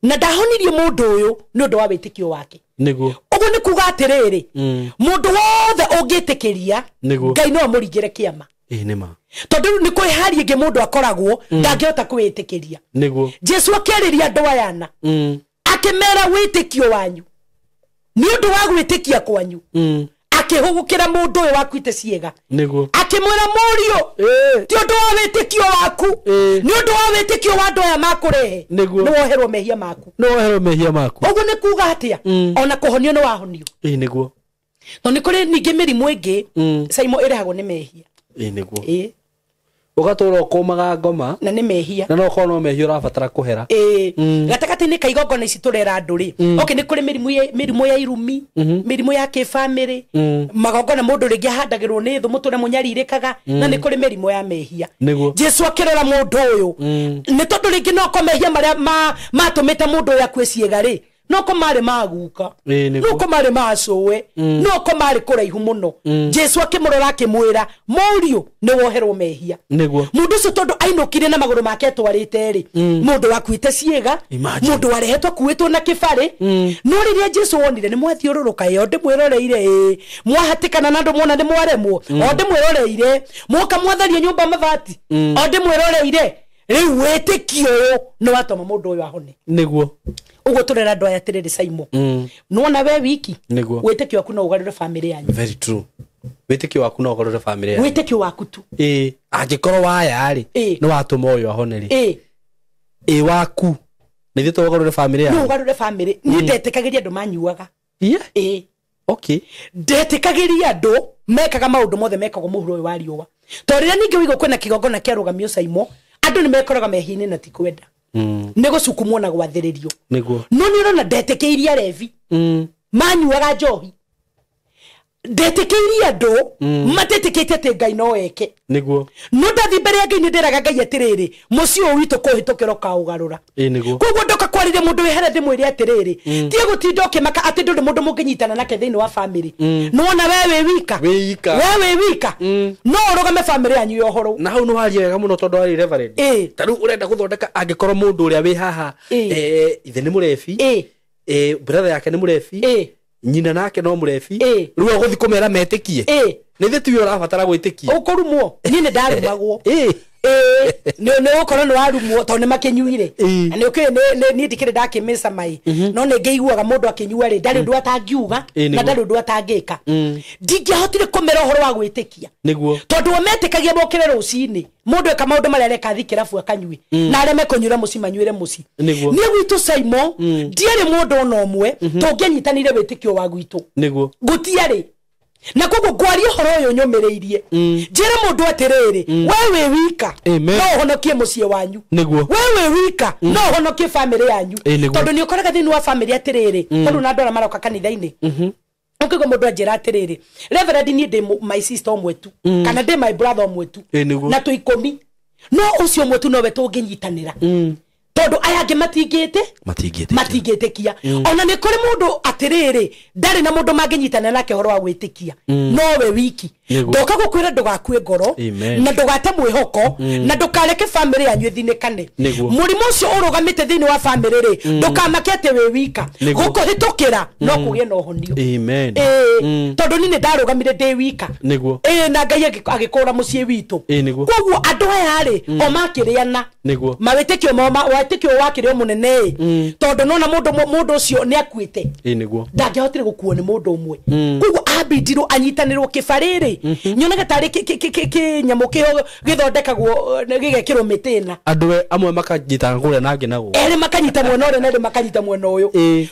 na ndahonirie mundu uyu ni undu wa witikio wake niguo uguo ni kuga atiriri mundu wothe ungitikiria Ngai no amurigire kiama nima tondu ni kwiharia ngi mundu akoragwo ndangihota kwitikiria niguo Jesu akeriria andu ayana akimera witikio wanyu ni undu wa gwitikia kwanyu akihugukira mundu uyu wakuite ciega niguo akimwira murio ti undu wa witikio waku ni undu wa witikio wa andu aya makurehe ni woherwo mehia maku uguo ni kuga atia ona kuhonio ni wahonio niguo no ni kuri ningi mirimu ingi saimo irehagwo ni mehia niguo ugatura ukomaga ngoma na ni mehia na no kono mehia urabatara kuhera gatakati ni kaigongona ici turera andu ri okay ni kuri mirimu ya irumi mirimu ya kifamily magongona mundu ringi ahandagirwo ni thu muture munyaririkaga na ni kuri mirimu ya mehia Jesu akirera mundu uyu ni tondu ringi no ko mehia maria matumite mundu uyu akue ciega ri no ko mari maguka no ko mari macowe no ko mari kuraihu muno Jesu akimurora akimwira murio ni woherwo mehia mundu ucio tondu ainukire na maguru make twarite ri mundu wakuite ciega mundu warehetwo kuitwo na kibari no riria Jesu wonire ni mwathiururuka yo ndimwiroreire mwahatikana na andu mona ndimwaremwo o ndimwiroreire muka mwatharia nyumba mabati o ndimwiroreire riu witikio no watoma mundu uyu ahone niguo ugo turera andu aya tiriri Saimo nuona we wiki witikio waku no ugarure family yanyu very true witikio waku no ugarure family yanyu witikio waku tu angikorwo waya ri no watuma uyu ahone ri waku ni thito ugarure family yanyu no ugarure family ni ndetikagiria andu manyuaga okay ndetikagiria andu mekaga maundu mothe mekagwo muhuro uyu wa riuwa to riria ningi wigo kwina kigongona kia rugamio Saimo andu ni mekoraga mehini na tikwenda nego sukumwo na gwathiririo niguo no ni rona ndetikeiria revi manyuaga njohi ndetikeiria andu matetikite ati Ngai no eke niguo no ndathi mbere ya Ngai ni ndiraga Ngai atiriri mucio witu kuhitukira kaugarura niguo koguo ndoka kwarire mundu wehere ndimwire atiriri tie gutinda ukimaka ati ndu mundu munginyitana nake thiini wa family nona wewe wika no urugame family yanyu yohoro na hau no haria wega muno tondu ari reverend taru urenda guthondeka angikorwo mundu uria wi haha ithe ni murefi brother yake ni murefi nyina nake no murefi riu uguthi kumera metikie ni thitu yo rabatara gwitikia ukurumwo ni ndarumagwo ni ukoro no arumwo to ni makinyuire ni okay ni ndikire ndakimisa mai no ni ngeiguaga mundu akinyua ri ndari ndu atangiuga na ndari ndu atangika ndingihotire kumera uhoro wa gwitikia niguo tondu metikagia mokire rucini mundu eka maundu maria reka thikirafu akanyui na areme kunyura muci manyuire muci ni gwitu Saimo ndiere mundu no omwe tungenyitanire witikio wa gwitu niguo gutiari na koguo gwari horo uyu nyumireirie njira mundu atiriri wewe wika no honokie mucie wanyu niguo wewe wika no honokie family yanyu tondu ni ukoraga thini wa family atiriri tondu na ndora maroka kanitha-ini ukigo mundu anjira atiriri reverend ni ndi my sister omwe tu kana ndi my brother omwe tu na tu 10 no ucio omwe tu no we tunginyitanira tondu aya ange matingite kia ona ni kuri mundu atiriri ndari na mundu manginyitana nake horo wa gwitikia no we wiki ndoka gukwira ndugakue ngoro na ndugate mwihoko na ndukareke family yanyu thinikane murimu ucio urugamite thini wa family ri ndukamakete we wika gukuhitukira no kugie no honio tondu ni ndarugamire ndi wika na Ngai agikura mucie witu koguo andu aya ri o makiriana mawitikio watikio wakire munene tondu nona mundu ucio ni akuite ndangihotire gukuo ni mundu umwe koguo abindirwo anyitanirwo kibariri nyonaga tari kinyamu kiho githondekagwo gigekirwo mitina andu amwe makanyitana kuria nangi nago eri makanyita mwena uria neri makanyita mwena uyu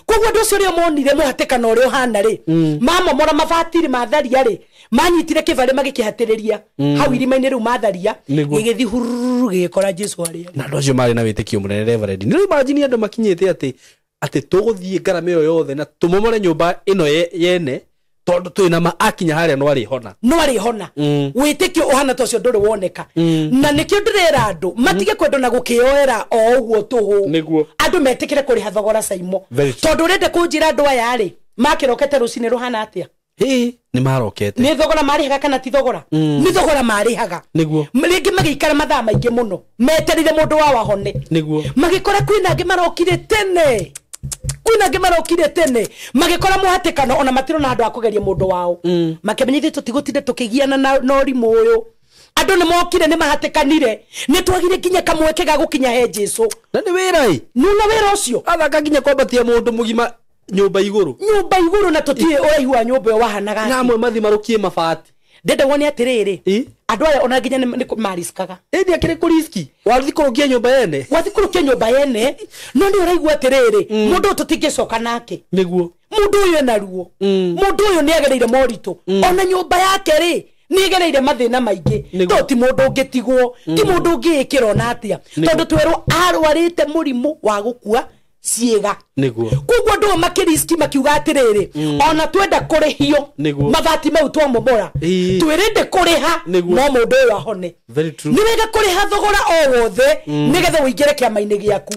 koguo ndu ucio rio monire muhatikana uria hana ri mama mora mabatiri matharia ri manyitire kibari magikihatiriria hau irima-ini riu matharia gigithi hururu gigikora Jesu aria na ndu ucio mari na witikio munene reverend ni imagine andu makinyite ati tuguthie ngarama iyo yothe na tumomore nyumba ino yene tondu twina maakinya haria no ari hona witikio uhana tocio nduri woneka na nikio ndirera andu matige kwendo na gukioera o uguo tuhu andu metikire kuri hathogora Saimo tondu rende kunjira andu aya ri makirokete rucini ruhana atia ni marokete ni thogora marihaga kana ti thogora ni thogora marihaga niguo ringi magikara mathaa maingi muno meterire mundu wa wahone niguo magikora kwina angi marokire tene magikora muhatikano ona matiro na andu akugeria mundu wao makemenyithie tutigutinde tukigiana na urimu uyu andu ni mokire ni mahatikanire ni twagire kinya kamweke ga gukinya he Jesu na ni wirai nuna wira ucio athaka kinya kwambatia mundu mugima nyumba iguru na tutie uraihu wa nyumba yo wahanaga na amwe mathi marukie mabati ndenda wone atiriri andu aya ona nginya ni mariskaga ndi akire ku riski wathi kurukia nyumba yene no ni uraihu atiriri mundu tutingicoka nake niguo mundu uyu ena ruo mundu uyu ni agereire moritu ona nyumba yake ri ni agereire mathina maingi to ti mundu ungitigwo ti mundu ungikira na atia tondu twero arwarite murimu wa gukua ciega niguo kugwo ndo makiriski makiuga atiriri ona twenda kurihio mathati mau twamomora twirinde kuriha no mundu uyu ahone ni wega kuriha thogora o wothe nigetha uingire kiama-ini giaku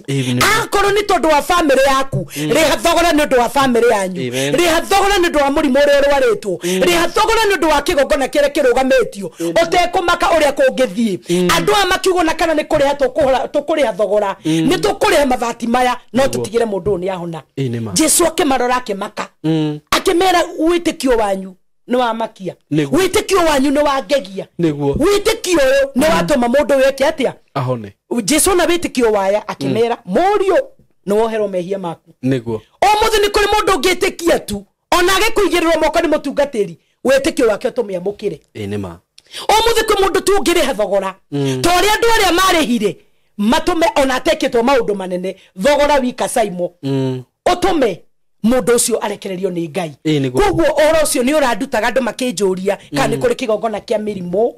akorwo ni tondu wa family yaku riha thogora ni tondu wa family yanyu riha thogora ni tondu wa murimu uria urwaritwo riha thogora ni tondu wa kigongona kiria kirugamitio utekumaka uria kungithie andu a makiugo na kana ni kuriha tukuriha thogora ni tukuriha mathati maya no tutigire mundu ni ahona Jesu akimarora akimaka akimera witikio wanyu ni wa makia witikio wanyu ni wa gegia witikio ni watuma mundu weke atia ahone Jesu na witikio waya akimera murio ni wohero mehia maku niguo o muthe ni kuri mundu ngitikia tu ona agikuigirirwo moko ni mutungatiri witikio wake utumia mukire nima o muthe kwi mundu tu ngire thogora tori andu aria marihire matume ona ateketwo maundu manene thogora wika saimo utume mundu ucio arekererio ni Ngai kogwo oro ucio ni urandutaga andu makinjuria kana ni kuri kigongona kia mirimu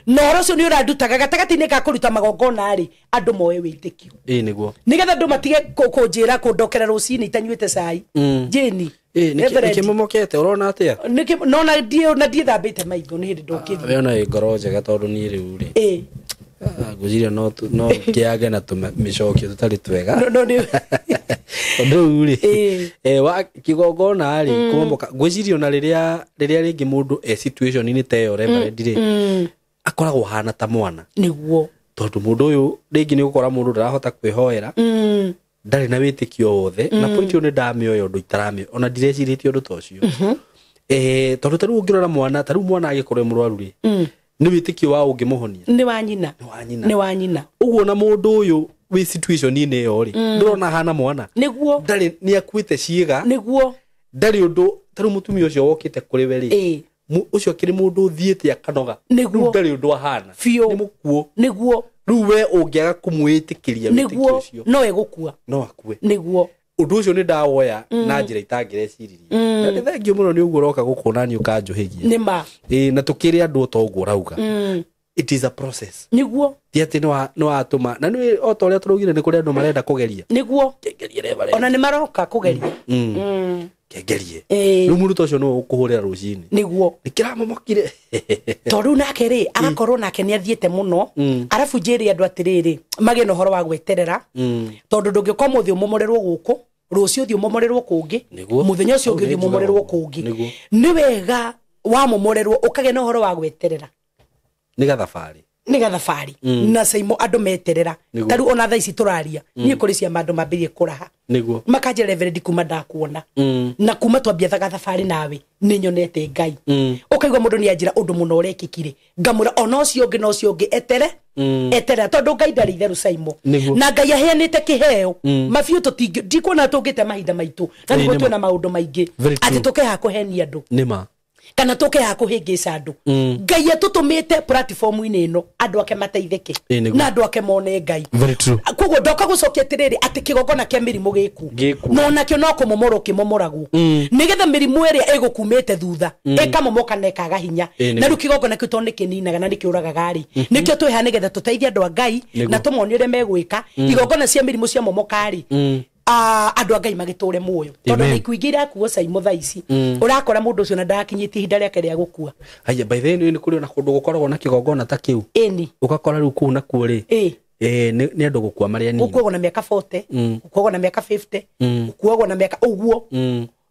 no oro ucio ni urandutaga gatagati-ini ka kuruta magongona ari andu moe witikio niguo nigetha andu matige kunjira kundokera rucini itanyuite cai jeni nikimomokete urona atia nona die thambite maitho ni hindi ndokithia we ona ngoro njega tondu ni riu ri guciria no kiage na tumicokio tutari twega ndu ri wa kigongona ri kumomoka guciria na riria ringi mundu situation ni teyo reverend ri akoragwo hana ta mwana niguo tondu mundu uyu ringi ni gukora mundu ndarahota kwihoera ndari na witikio wothe na point yo ni ndamioyo ndu itaramio ona ndireciritio ndu tocio tondu taru ungirora mwana agikorwo murwaru ri ni witikio wa ungimuhonia ni wa nyina uguo na mundu uyu wi situation ine yo ri ndurona hana mwana niguo ndari ni akuite ciiga niguo ndari undu taru mutumia ucio wokite kuri we ri ucio kiri mundu thiete akanoga ndari undu ahana ni mukuo niguo riu we ungiaga kumwitikiria witikio ucio no egukua no akue niguo undu ucio ni ndawoya na njira itangireciria na thengio muno ni uguo roka gukona ni ukanjuhigia nima na tukiri andu to uguo rauga it is a process niguo ti ati no atuma na ni o toria turugire ni kuri andu marenda kugeria niguo ona ni maroka kugeria kegerie riu mundu tocio no ukuhurira rucini niguo nikiramomokire tondu nake ri agakorwo nake ni athiete muno arafu njiri andu atiriri mage no horo wa gweterera tondu ndungikoma muthi umomorerwo guku rucio thi umomorerwo kungi muthenya ucio ungi umomorerwo kungi ni wega wa momorerwo ukage no horo wa gweterera ni gathabari na saimo andu meterera taru ona thaa ici turaria ni kuri cia mandu mambirie kuraha niguo makaje reverend kuma ndakuona na kuma twambia thabari nawe ni nyonete Ngai ukaigwa mundu ni anjira undu muno urekikire ngamura ona ucio ungi etere tondu Ngai ndari theru saimo na Ngai aheanite kiheo mabiu ndikuona tungite mahinda maitu na niguo twina maundu maingi ati tukeha kuhenia andu nima kana toke ha kuhingica andu Ngai atutumite platform-ini ino andu ake mateithike na andu ake mone Ngai koguo ndoka gucokia tiriri ati kigongona kia mirimu giku no nakio no kumomoro kimomoragwo nigetha mirimu iria igukumite thutha ikamomoka na ikaga hinya na ru kigongona kiu to nikininaga na nikiuraga gari nikio tweha nigetha tuteithie andu a Ngai na tumonie uria megwika igongona cia mirimu cia momokari andu a Ngai magiture muoyo tondu ni kuingira kuo saimo thaa ici urakora mundu ucio na ndakinyitie hinda riake ria gukua aya by the way ni kuri na kundu gukoragwo na kigongona ta kiu eni ukakora riu ku na kuo ri ni andu gukua maria ni ukuogwo na miaka 40 ukuogwo na miaka 50 ukuogwo na miaka uguo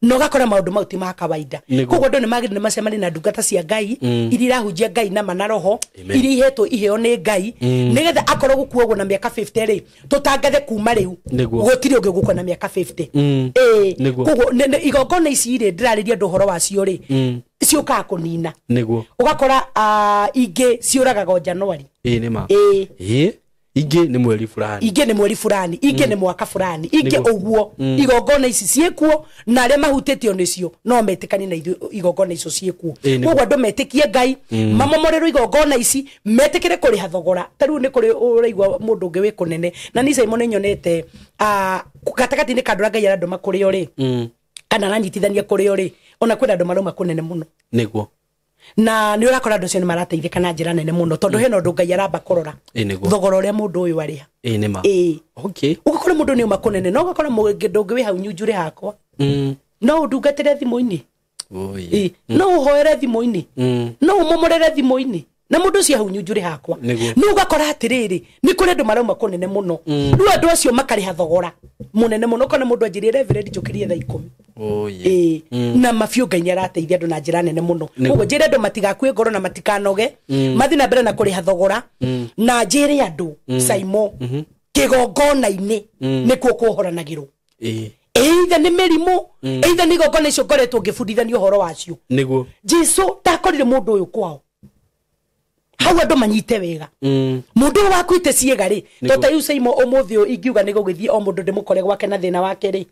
no gakora maundu mau ti ma kawaida koguo ndo ni magire macemani na ndungata cia Ngai iria irahunjia Ngai na manaroho iria ihetwo iheo ni Ngai nigetha akorwo gukuo na miaka 50 ri tutangathe kuma riu gutiri ungi guko na miaka 50 koguo igongona ici ri ndirariria nduhoro wacio ri ciuka kunina ugakora ingi ciuragaga Januari nima ingi ni mweri fulani ingi ni mwaka fulani ingi uguo igongona ici ciekuo na aria mahutitio nicio no metikani na igongona icio ciekuo koguo andu metikie Ngai mamomorerwo igongona ici metikire kuri hathogora tariu ni kuri uraigwa mundu ungi wi kunene na ni Simon nyonete katakati ni kandura Ngai andu makurio ri kana nanyitithania kurio ri ona kwenda andu maroma kunene muno niguo na ni urakora andu cio ni marateithika na njira nene muno tondu hena undu Ngai aramba kurora thogora uria mundu uyu ariha nima okay ugakora mundu ni makunene no ugakora mundu ungi wi hau nyunjure hakwa no udungatire thimu-ini no uhoere thimu-ini no umomorere thimu-ini na mundu cio hau nyunjure hakwa no ugakora atiriri ni kuri andu marauma kunene muno riu andu acio makariha thogora munene muno kana mundu anjirie reverend njukirie thaa 10 na mafio Ngai ni arateithia andu na njira nene muno koguo njire andu matigakue ngoro na matikanoge mathi na mbere na kuriha thogora na njire andu Saimo kigongona-ini nikuo kuhoranagirwo either ni merimu either ni igongona icio ngoretwo ngibundithania uhoro wacio niguo Jesu ndakorire mundu uyu kwao hau andu manyite wega mundu wakuite ciega ri tota yu Saimo umuthi ingiuga ni gugithie o mundu ndimukore gwake na thina wake ri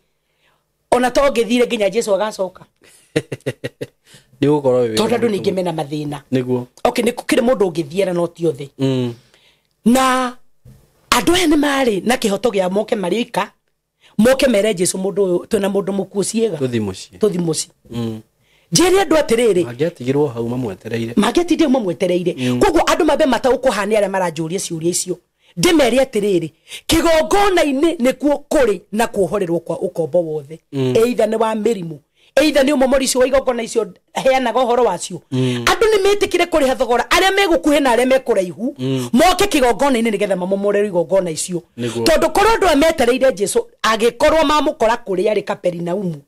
ona to ngithire nginya Jesu agacoka ni gukorwo wewe tota ndu ningi mena mathina niguo okay ni kukire mundu ngithiera no ti othe na andu ene mari na kihoto gia moke marika moke mere Jesu mundu twina mundu mukuo ciega tuthi muci njiri andu atiriri mangiatigirwo hau mamwetereire koguo andu mabe mataukuhania aria maranjuria ciuria icio ndimeri atiriri kigongona-ini nikuo kuri na kuhorerwo kwa ukombo wothe either ni wa mirimu either ni umomori cio wa igongona icio heanaga uhoro wacio andu ni metikire kuri hathogora aria megukuhe na aria mekuraihu moke kigongona-ini nigetha mamomorerwo igongona icio tondu korwo andu ametereire Jesu agikorwo mamukora kuri ari Kaperinaumu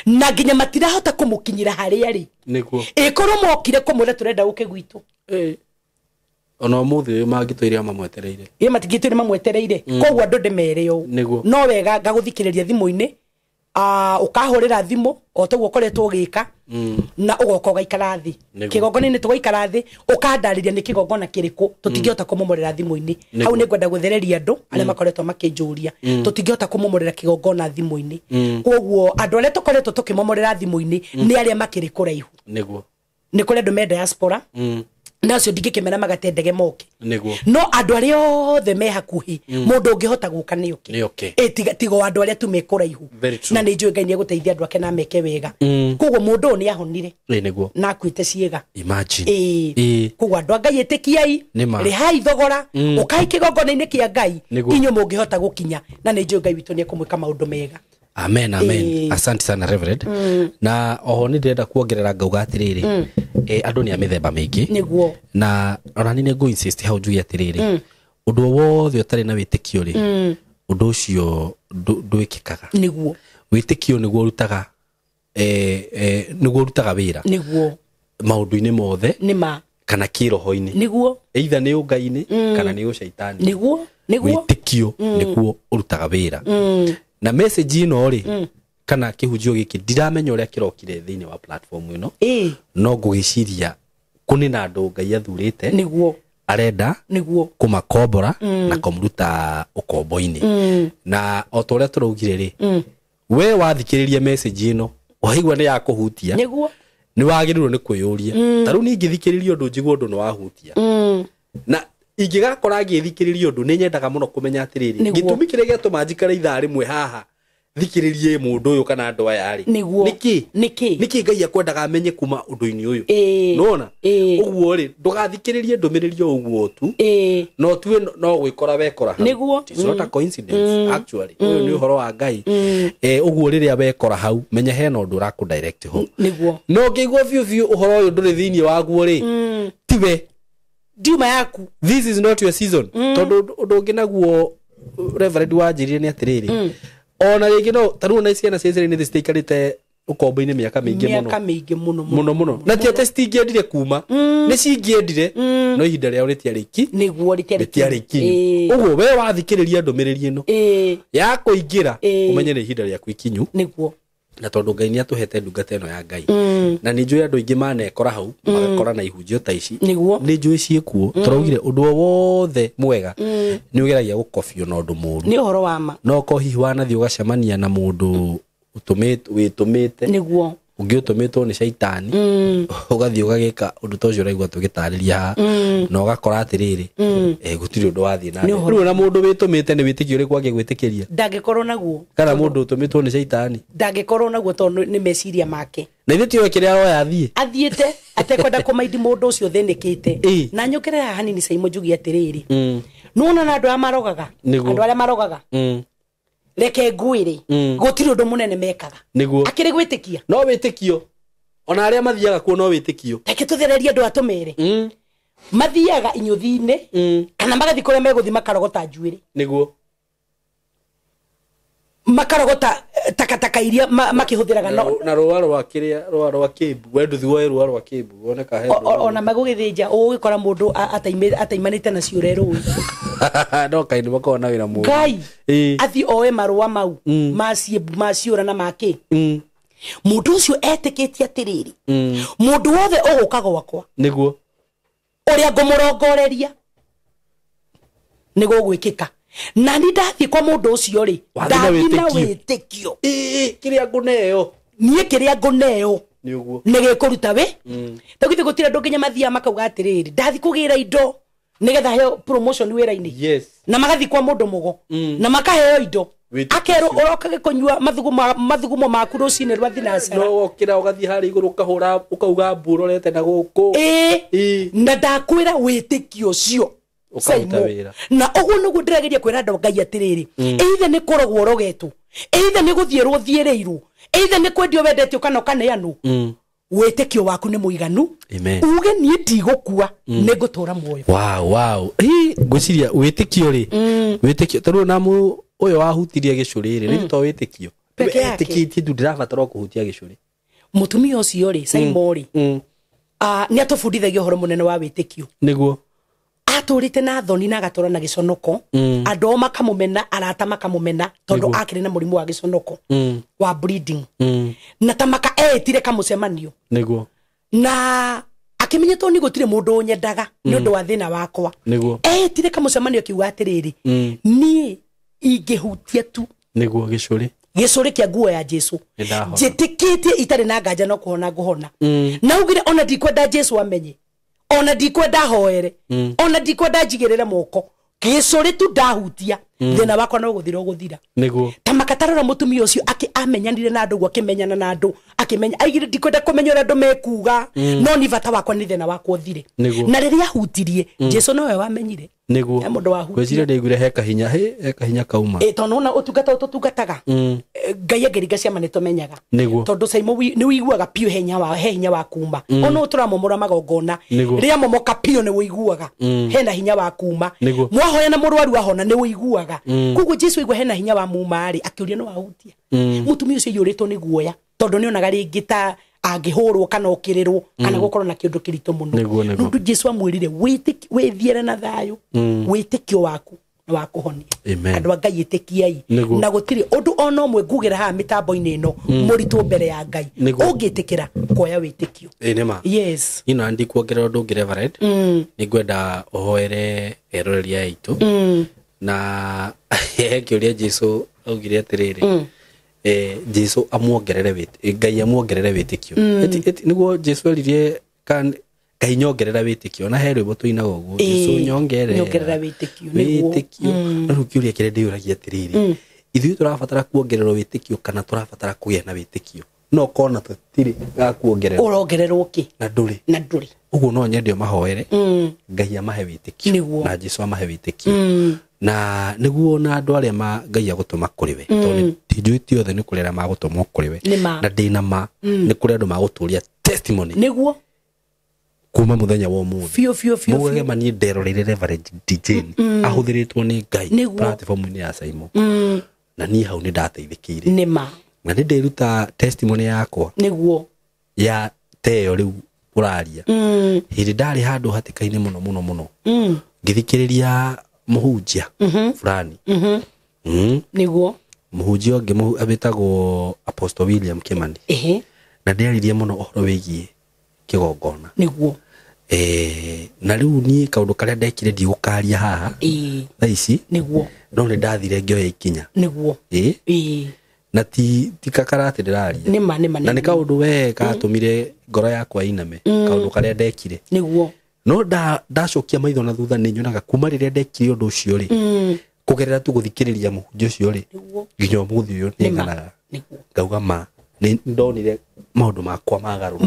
na nginya matirahota kumukinyira haria ri niguo ikorwo mokire kumwira turenda uke gwitu ona umuthi mangitwire mamwetereire matingitwire mamwetereire koguo andu ndimere yo no wega ngaguthikiriria thimu-ini ukahurira thimu otaguo koretwo gika na ugoka ugaikara thi kigongona-ini tugaikara thi ukandariria ni kigongona kiriku tutingihota kumomorera thimu-ini hau ni ngwenda guthereria andu aria makoretwo makinjuria tutingihota kumomorera kigongona thimu-ini koguo andu aria tukoretwo tukimomorera thimu-ini ni aria makiri kuraihu niguo ni kuri andu me diaspora na cio ndingikimena magate ndege moke niguo no andu aria othe me hakuhi mundu ungihota guka ni oke tigo andu aria tu me kuraihu na ni njui Ngai ni guteithia andu ake na meke wega koguo mundu ni ahonire niguo na akuite ciega imagine koguo andu Ngai etikiai rihai thogora ukai kigongona-ini kia Ngai inyu mungihota gukinya na ni njui Ngai witu ni ekumwika maundu mega amen asante sana reverend na oho ni ndenda kuongerera ngauga atiriri andu ni amithemba mingi niguo na ona ni ngo insist hau njugi atiriri undu wothe utari na witikio ri undu ucio ndwikikaga niguo witikio niguo urutaga niguo urutaga wira niguo maundu-ini mothe nima kana kiroho-ini niguo either ni ungai-ini kana ni ushaitani niguo witikio niguo urutaga wira na message ino ri kana kihunjio giki ndiramenya uria kirokire thiini wa platform ino no ngugiciria kunina andu Ngai athurite niguo arenda niguo kumakombora na kumruta ukombo-ini na otoria turaugire ri we wathikiriria message ino waigwa ni ya kuhutia niguo ni wagirirwo ni kwiyuria taru ni ngithikiriria undu njigwo undu no wahutia na ingigakora ngithikiriria undu ni nyendaga muno kumenya atiriri gitumi kire giatuma njikare ithaa rimwe haha thikiririe mundu uyu kana andu aya ari niki Ngai akwendaga amenye kuma undu-ini uyu nona uguo ri ndugathikiririe ndumiriririo uguo tu no tuwe no gwikora wekora niguo it's not a coincidence actually uyu ni uhoro wa Ngai uguo riria wekora hau menya hena undu uraku direct ho niguo no ngigwo biu uhoro uyu nduri thiini waguo ri tiwe Duma yaku this is not your season tondu undu ungi naguo reverend wanjirire ni atiriri ona ringi no taru na ciana ciacire ni thistaikarite ukombo-ini miaka mingi muno na ti ate citingiendire kuma ni cingiendire no ihinda riao ritiariki niguo ritiariki uguo we wathikiriria ndumiriri ino ya kuingira umenye ni ihinda riaku ikinyu niguo na tondu Ngai ni atuhete ndungata ino ya Ngai na ni njui andu ingi manekora hau magakora na ihunjio ta ici ni njui ciekuo turaugire undu wothe mwega ni ugeragia gukobio na undu muru ni uhoro wa ma no ko hihi wanathie ugacemania na mundu witumite niguo ungi utumitwo ni shaitani ugathie ugagika undu ta ucio uraigua tugitariria na ugakora atiriri gutiri undu wathie na riu na mundu witumite ni witikio uri kwage gwitikiria ndangikorwo naguo kana mundu utumitwo ni shaitani ndangikorwo naguo tondu ni meciria make na ithe tiwe kiria roya athiete atekwenda kumaidi mundu ucio thenikite na nyokerera hanini Saimo njugi atiriri nuona na andu amarogaga andu aria marogaga reke ngwire gutiri undu munene mekaga niguo akiri gwitikia no witikio ona aria mathiaga kuo no witikio reke tuthererie andu atumere mathiaga inyuthi-ini kana magathi kuria meguthi makarogota njuiri niguo makarogota takataka iria makihuthiraga na rwa rwa Kibu wendu thiwe rwa rwa Kibu woneka he ona magugithinja ugikora mundu ataimanite na ciureru no kaini makona wira mu Ngai athi oe marua mau maciura na make mundu ucio etikitie atiriri mundu wothe ugukaga gwakwa niguo uria ngumurongoreria niguo gwikika na ni ndathie kwa mundu ucio ri ndathie na witikio kiria nguneo nie kiria nguneo ni uguo nigikuruta we tagithie gutira ndu nginya mathia makauga atiriri ndathi kugira indo nigetha heo promotion wira-ini yes na magathi kwa mundu mugo na makaheo indo akero urokage kunyua mathugumo maku rucini rwa thinacara no okira ugathi hari iguru ukahura ukauga mburorete na guku na ndakwira witikio cio Saimo na uguo nuguo ndirageria kwira andu Ngai atiriri either ni kurogwo rogetu either ni guthierwo thiereirwo either ni kwendio wendetio kana kaneanu witikio waku ni muiganu uge ni ndigukua ni gutura muoyo wow ngwiciria witikio ri witikio taru na mu uyo wahutirie gicuriri ni to witikio wetikitie ndu ndirabatara kuhutia gicuri mutumia ucio ri Saimo ri ni atubundithagia uhoro munene wa witikio niguo aturite na thoni na gatora na giconoko andu makamumena arata makamumena tondu akiri na murimu wa giconoko wa bleeding na tamaka etire kamucemanio niguo na akimenyetwo ni gutire mundu nyendaga ni undu wa thina wakwa niguo etire kamucemanio kiuga atiriri ni ingihutia tu niguo gicuri kia nguo ya Jesu njitikitie itari na nganja no kuhona nguhona na ugire ona ndikwenda Jesu amenye ona ndikwenda hoere ona ndikwenda njigirire moko gicuri tu ndahutia thina wakwa no guthira guthira niguo tamakatarora mutumia ucio amenyanire na andu akimenyana na andu akimenya aigire ndikwenda kumenya ura andu mekuga no ni vata wakwa ni thina wakwa uthire na riria hutirie Jesu nowe wamenyire niguo mundu wa hutia gwicire ndigure heka hinya kauma tondu na utungata utungataga Ngai ageriga ciama ni tumenyaga tondu Saimo ni wiguaga pio hinya wa kuma ono uturamomora magongona ria momoka pio ni wiguaga hena hinya wa kuma mwahoya na murwaru ahona ni wiguaga kuguo Jesu igwa hena hinya wa mumari akiuria no ahutia mutumia ucio yuritwo ni guoya tondu ni onaga ringi ta angihurwo kana ukirirwo kana gukorwo na kindu kirito muno nundu Jesu amwirire withiere na thayo witikio waku na wakuhonia andu a Ngai itikiai na gutiri undu ona umwe ngugira ha mitambo-ini ino muritu mbere ya Ngai ungitikira kuoya witikio nema yes ino andi kuongerera undu ngire Everett ni ngwenda uhoere eroreria aitu na kiuria Jesu augire atiriri Jesu amuongerere Ngai amuongerere witikio niguo Jesu eririe kan Ngai nyongerera witikio na he rwimbo tuinaga uguo Jesu nyongerera witikio na rukiuria kire ndiuragia atiriri ithuĩ turabatara kuongererwo witikio kana turabatara kugia na witikio no kona tutiri ga kuongerera urongererwo ki na nduri uguo no nyendio mahoere Ngai amahe witikio na Jesu amahe witikio na niguo na andu aria Ngai agutuma kuri we tondu tinjui ti othe ni kurera magutuma kuri we na ndina ma ni kuri andu maguturia testimony niguo kuma muthenya wa umuthi fio mugage mani nderoreire Reverend DJ ahuthiritwo ni Ngai platform ni ya Saimo na ni hau ni ndateithikire nima na nä ndä ruta testimony yakwa niguo ya teo rä u å raria hä ndä ndarä handå hatä kainä må no må no må no ngä thikä rä ria må hunjia fulani niguo må hunjia å ngä abätagwo Apostle William Kimani na ndä aririe må no å horo wä giä kä gongona niguo na rä u niä kaå ndå karä a ndekire ndigå karia haha thaa ici niguo no nä ndathire ngioya ikinya niguo na ti kakara atä ndä raria na nä kaå ndå we gatå mire ngoro yakwa iname kaå ndå karä a ndekire niguo no ndacokia maitho na thutha nä nyonaga kuma rä rä a ndekire å ndå å cio rä kå gerera tu gå thikä rä ria må hunjia å cio rä nginya å må thä å yå nä nganaga ngauga ma nä ndonire maå ndå makwa magarå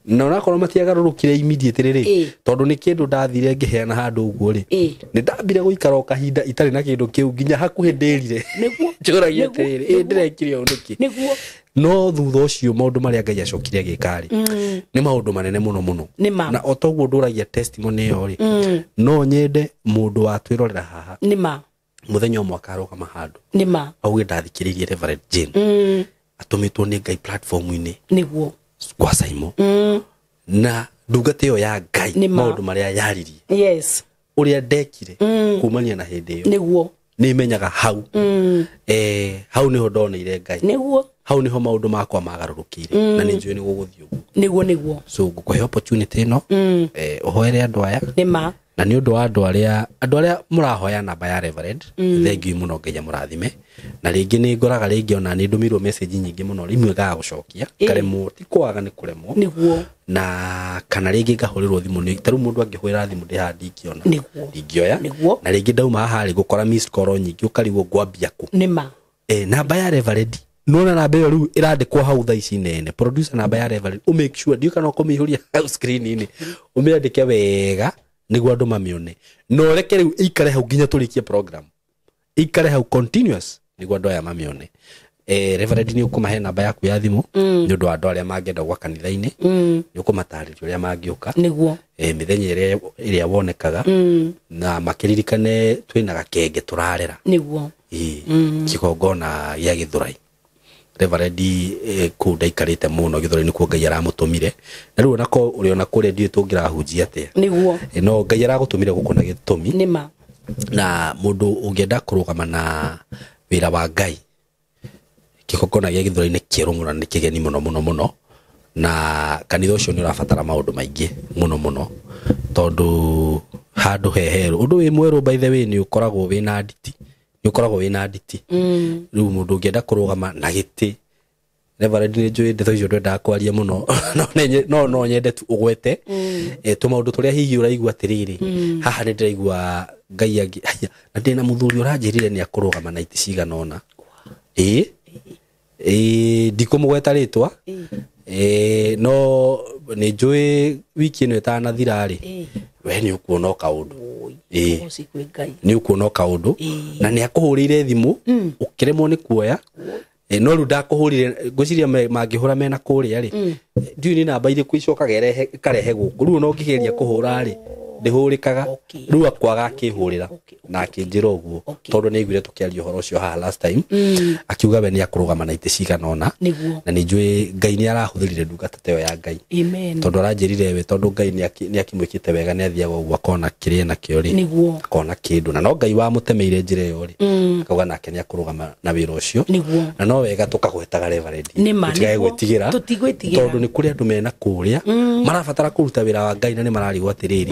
na onakorwo matiagarå rå kire immediate rä rä tondå nä kä ndå ndathire ngä heana handå å guo rä nä ndambire gå ikara o kahinda itarä na kä ndå kä u nginya hakuhä ndä rire njå ragia atä rä rä ndä rekire å nä kä no thutha å cio maå ndå marä a Ngai acokire agä ka rä nä maå ndå manene må no må no na o toguo ndå ragia testimony ä yo rä no nyende må ndå watwä rorera haha må thenya å mwe akarå gama handå auge ndathikä rä irie Reverend Jane atå mä two nä Ngai platform-inä niguo kwa Saimo na ndungata ä yo ya Ngai maå ndå marä a yaririe å rä a ndekire kumania na hä ndä ä yo nä menyaga hau hau nä ho ndoneire Ngai hau nä ho maå ndå makwa magarå rå kä ire na nä njå nä gå gå thiä niguo so ngå kå he opportunity ä no å hoere andå aya na nä å ndå wa andå arä a må rahoya namba ya Reverend thengiå må no Ngai må rathime na rä ngä nä ngoraga rä ngä ona nä ndå mirwo message nyingä må no rimwe gaga gå cokia karemwo ti kwaga nä kå remwo na kana rä ngä ngahå rä rwo thimå nä tarä u må ndå angä hå ra thimå ndä haha ndingioya na rä ngä ndauma haha rä gå kora missed call nyingä å karigwo ngwambia kå namba ya Reverend nona namba ä yo rä u ä randä kwo hau thaa ici nene producer namba ya Reverend å make sure ndiå kana å kå mä ihå ria hau screen-inä å mä andä ke wega niguo andå mamä one no reke rä u ikare hau nginya tå rä kie program ikare hau continuous niguo andå aya mamä one Reverend nä å kå mahe namba yaku ya thimå nä å ndå wa andå arä a mangenda gwa kanitha-inä nä å kå matarä ria å rä a mangä å ka mä thenya ä rä a wonekaga na makä ririkane twä na gakenge tå rarera kä gongona gä a gä thå rai Reverend kå ndaikarä te må no gä thå rai nä kuo Ngai aramå tå mire na rä u onako å rä ona kå rä a ndiå tå ngä rahunjia atä no Ngai aragå tå mire gå kå na gä tå mi na må ndå å ngä enda kå rå gama na wä ra wa Ngai kä gongona gä a gä thå rai nä kä rå må na nä kä geni må no må no må no na kanitha å cio nä å rabatara maå ndå maingä må no må no tondå handå heherå å ndå wä mwerå by the way nä å koragwo wä na nditi nä å koragwo wä na nditi rä u må ndå å ngä enda kå rå gama na gä tä Reverend nä njå ä ndeto icio ndwendaga kwaria må no no nyende tu å gwete tå maå ndå tå rä a hihi å raigua atä rä rä haha nä ndä raigua Ngai angä na ndä na må thuri å ranjä rire nä akå rå gama na itä cigana ona ndikå må gweta rä twa no nä njå ä wiki ä no ä tanathira rä we nä å kuona o kaå ndå nä å kuona o kaå ndå na nä akå hå rä ire thimå å kä remwo nä kuoya no rä u ndakå hå rire ngå ciria mangä hå ra mena kå rä a rä ndiå nä namba irä kå icokaga ikarehe gå kå rä u no ngä geria kå hå ra rä ndä hå rä kaga rä u akwaga akä hå rä ra na akä njä ra å guo tondå nä aiguire tå kä aria å horo å cio haha last time akiuga we nä akå rå gama na itä cigana ona na nä njå ä Ngai nä arahå thä rire ndungata ta ä yo ya Ngai tondå aranjä rire we tondå Ngai nä akä mwä kä te wega nä athiaga å guo akona kä rä a nakä rä akona kä ndå na no Ngai wa må temeire njä ra ä yo rä akauga nake nä akå rå gama na wä ra å cio na no wega tå kagwetaga Reverend tutigae gwä tigä ra tondå nä kå rä andå mena kå rä a marabatara kå ruta wä ra wa Ngai na nä mararigwo atä rä rä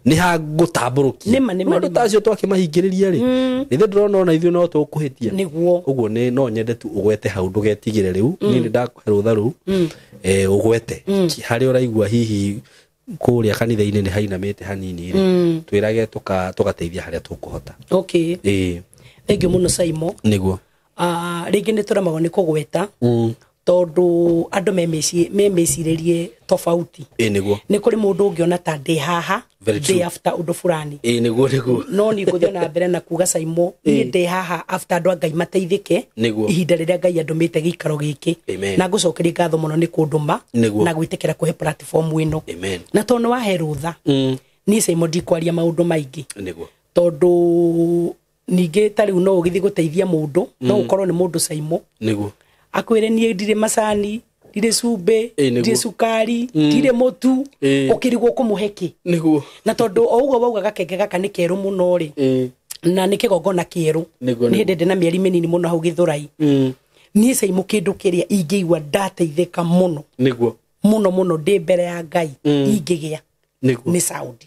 nä ha ngå tambå rå kia andå ta acio twakä mahingä rä ria rä nä ndä rona ona ithuä no tå kå hä tia å guo no nyende tu å gwete hau ndå getigä re rä u nä ndakå he rå tha rå u å gwete harä å raigua hihi kå rä a kanitha-inä nä hainamä te hanini rä twä rage tå gateithia harä a tå kå hota thengio må no Saimo nä guo rä ngä nä tå remagwo nä kå gweta tondå andå memecirä rie tofauti niguo nä kå rä må ndå å ngä ona ta ndä haha ndä after å ndå fulani niguo no nä ngå thiä na mbere na kuga Saimo niä ndä haha after andå a Ngai mateithä ke ihinda rä rä a Ngai andå mä te gä ikaro gä kä na ngå cokeria ngatho må no nä kå ndå ma na gwä tä kä ra kå he platform ä no na tondå wahe rå tha niä Saimo ndikwaria maå ndå maingä tondå ninge tari no ugithi guteithia mundu no ukorwo ni mundu saimo niguo akwire nie ndire macani ndire cumbe ndire sukari ndire mutu ukirigwo kumuheki niguo na tondu o ugo wauga gakenge gaka ni keru muno ri na ni kigongona kieru ni ndende na mieri minini muno hau Githurai nie saimo kindu kiria ingiigua ndateithika muno niguo muno ndi mbere ya Ngai ingigia ni sound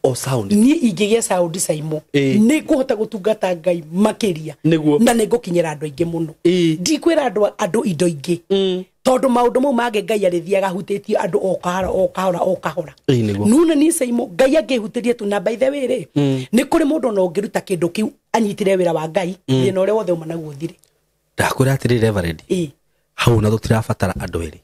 o sound ni ingigia sound saimo ni kuhota gutungata Ngai makiria na ni gukinyira andu aingi muno ndikwira andu indo ingi tondu maundu mau mage Ngai arithiaga hutitio andu o kahora nuna ni saimo Ngai angihutirie tu na by the way ri ni kuri mundu no ngiruta kindu kiu anyitire wira wa Ngai ni no ore wothe uma naguo thire ndakwira atiri reverend hau na tutirabatara andu eri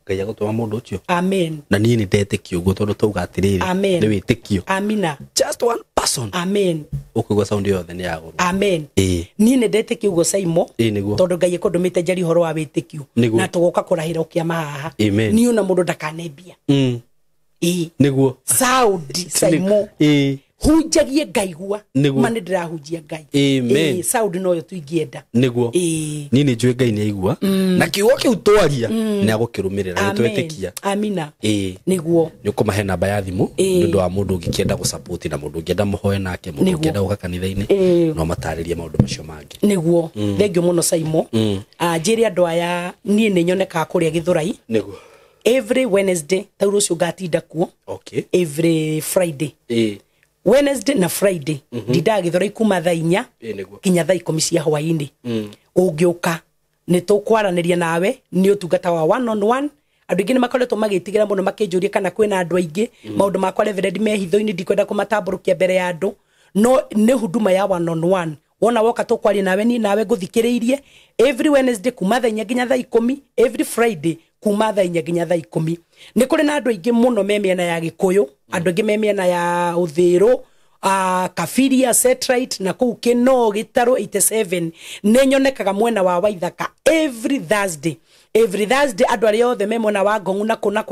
Ngai agutuma mundu ucio amen na nie ni ndetikio uguo tondu tuuga atiriri ni witikio amina just one person amen ukugwa sound yothe ni yaguru amen nie ni ndetikio uguo saimo tondu Ngai ekundumite njari horo wa witikio na tugoka kurahira ukiama haha ni una mundu ndakanebia niguo sound saimo hunjagie Ngaigua mane ndirahunjia Ngai sound no yo tuingienda niguo nini njue Ngai ni aigua na kiugo kiu twaria ni agukirumirira ni twetikia amina niguo ni ukumahe namba ya thimu ndu wa mundu ungikienda gu support na mundu ungienda muhoe nake mundu ungienda uga kanitha-ini no mataririe maundu macio mangi niguo thengio muno saimo njiri andu aya nie ni nyoneka kuria Githurai niguo every Wednesday tauro cio ngatinda kuo every Friday Wednesday na Friday ndinda Githurai kuma thaa 4 kinya thaa 10 cia hwaini ungiuka ni tukwaraniria nawe ni utungata wa one on one andu ingi ni makoretwo magitigira muno makinjuria kana kwina andu aingi maundu makwa reverend mehitho-ini ndikwenda kumatamburukia mbere ya andu no ni huduma ya one on one wona woka tukwaria nawe ni nawe nguthikiriirie every Wednesday kuma thaa 4 nginya thaa 10 every Friday kuma thaa 4 nginya thaa 10 ni kuri na andu aingi muno memiana ya Gikuyu andu aingi memiana ya Uthiru Kafiria Satellite na kuu Kino Gitaro 87 ne nyonekaga mwena wa Waithaka every Thursday andu ari othe memona wa Ngongu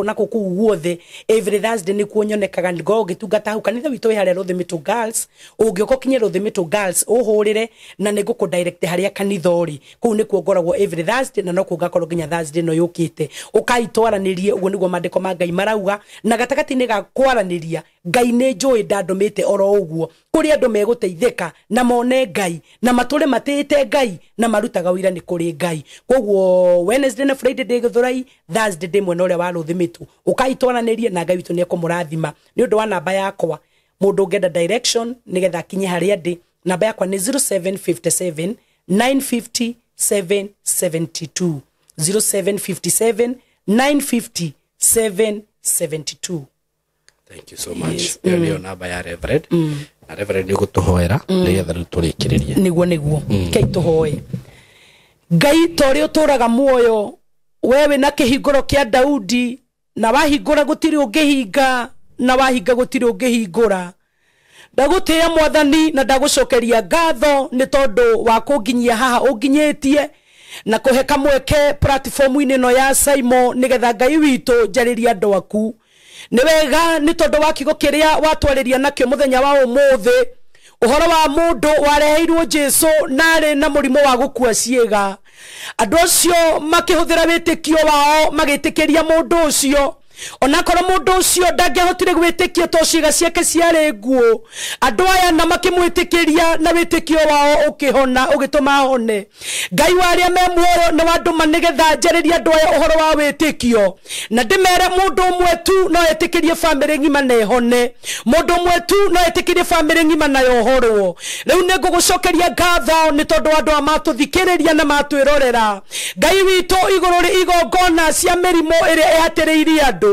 na kuu guothe every Thursday ni kuonyonekaga ngo gitungata hu kanitha witu hare Ruthimitu Girls ungioka kinye Ruthimitu Girls uhurire na ni guku direct haria kanitha uri kuu ni kuongoragwo every Thursday na no kungakorwo ginya Thursday no yukite ukaitwaranirie ugo niguo mandiko ma Ngai marauga na gatagati-ini ga kwaraniria Ngai ni njui ndandumite oro uguo kuri andu meguteithika na mone Ngai na mature matite Ngai na marutaga wira ni kuri Ngai koguo Wednesday na Friday day Githurai Thursday day mwena uria wa Ruthimitu ukaitwaranirie na Ngai witu ni ekumurathima ni undu wa namba yakwa mundu ungenda direction nigetha kinye haria ndi namba yakwa ni 0757 950 772 0757 950 772. Thank you so much. Ndio namba ya Reverend. Na Reverend ni gutuhoera nigetha riu turikiririe. Niguo. Kei tuhoe. Ngai tori uturaga muoyo wewe na kihinguro kia Daudi na wahingura gutiri ungihinga na wahinga gutiri ungihingura ndagutia mwathani na ndagucokeria ngatho ni tondu wa kunginyia haha unginyitie na kuhe kamweke platform-ini no ya Saimo nigetha Ngai witu njariria andu aku ni wega ni tondu wa kigo kiria watwariria nakio muthenya wa umuthi uhoro wa mundu wareheirwo Jesu nari na murimo wa gukua ciega andu acio makihuthira witikio wao magitikiria mundu ucio ona korwo mundu ucio ndangehotire gwitikio to ciega ciake ciare nguo andu aya na makimwitikiria na witikio wao ukihona ugituma hone Ngai waria me muoyo na wandu manigetha njariria andu aya uhoro wa witikio na ndimere mundu umwe tu no etikirie family ngima na ihone mundu umwe tu no etikirie family ngima na yohorwo riu ni ngugucokeria ngatho ni tondu andu amatuthikiriria na matwirorera Ngai witu iguru ri igongona cia mirimo iria ihatiriirie andu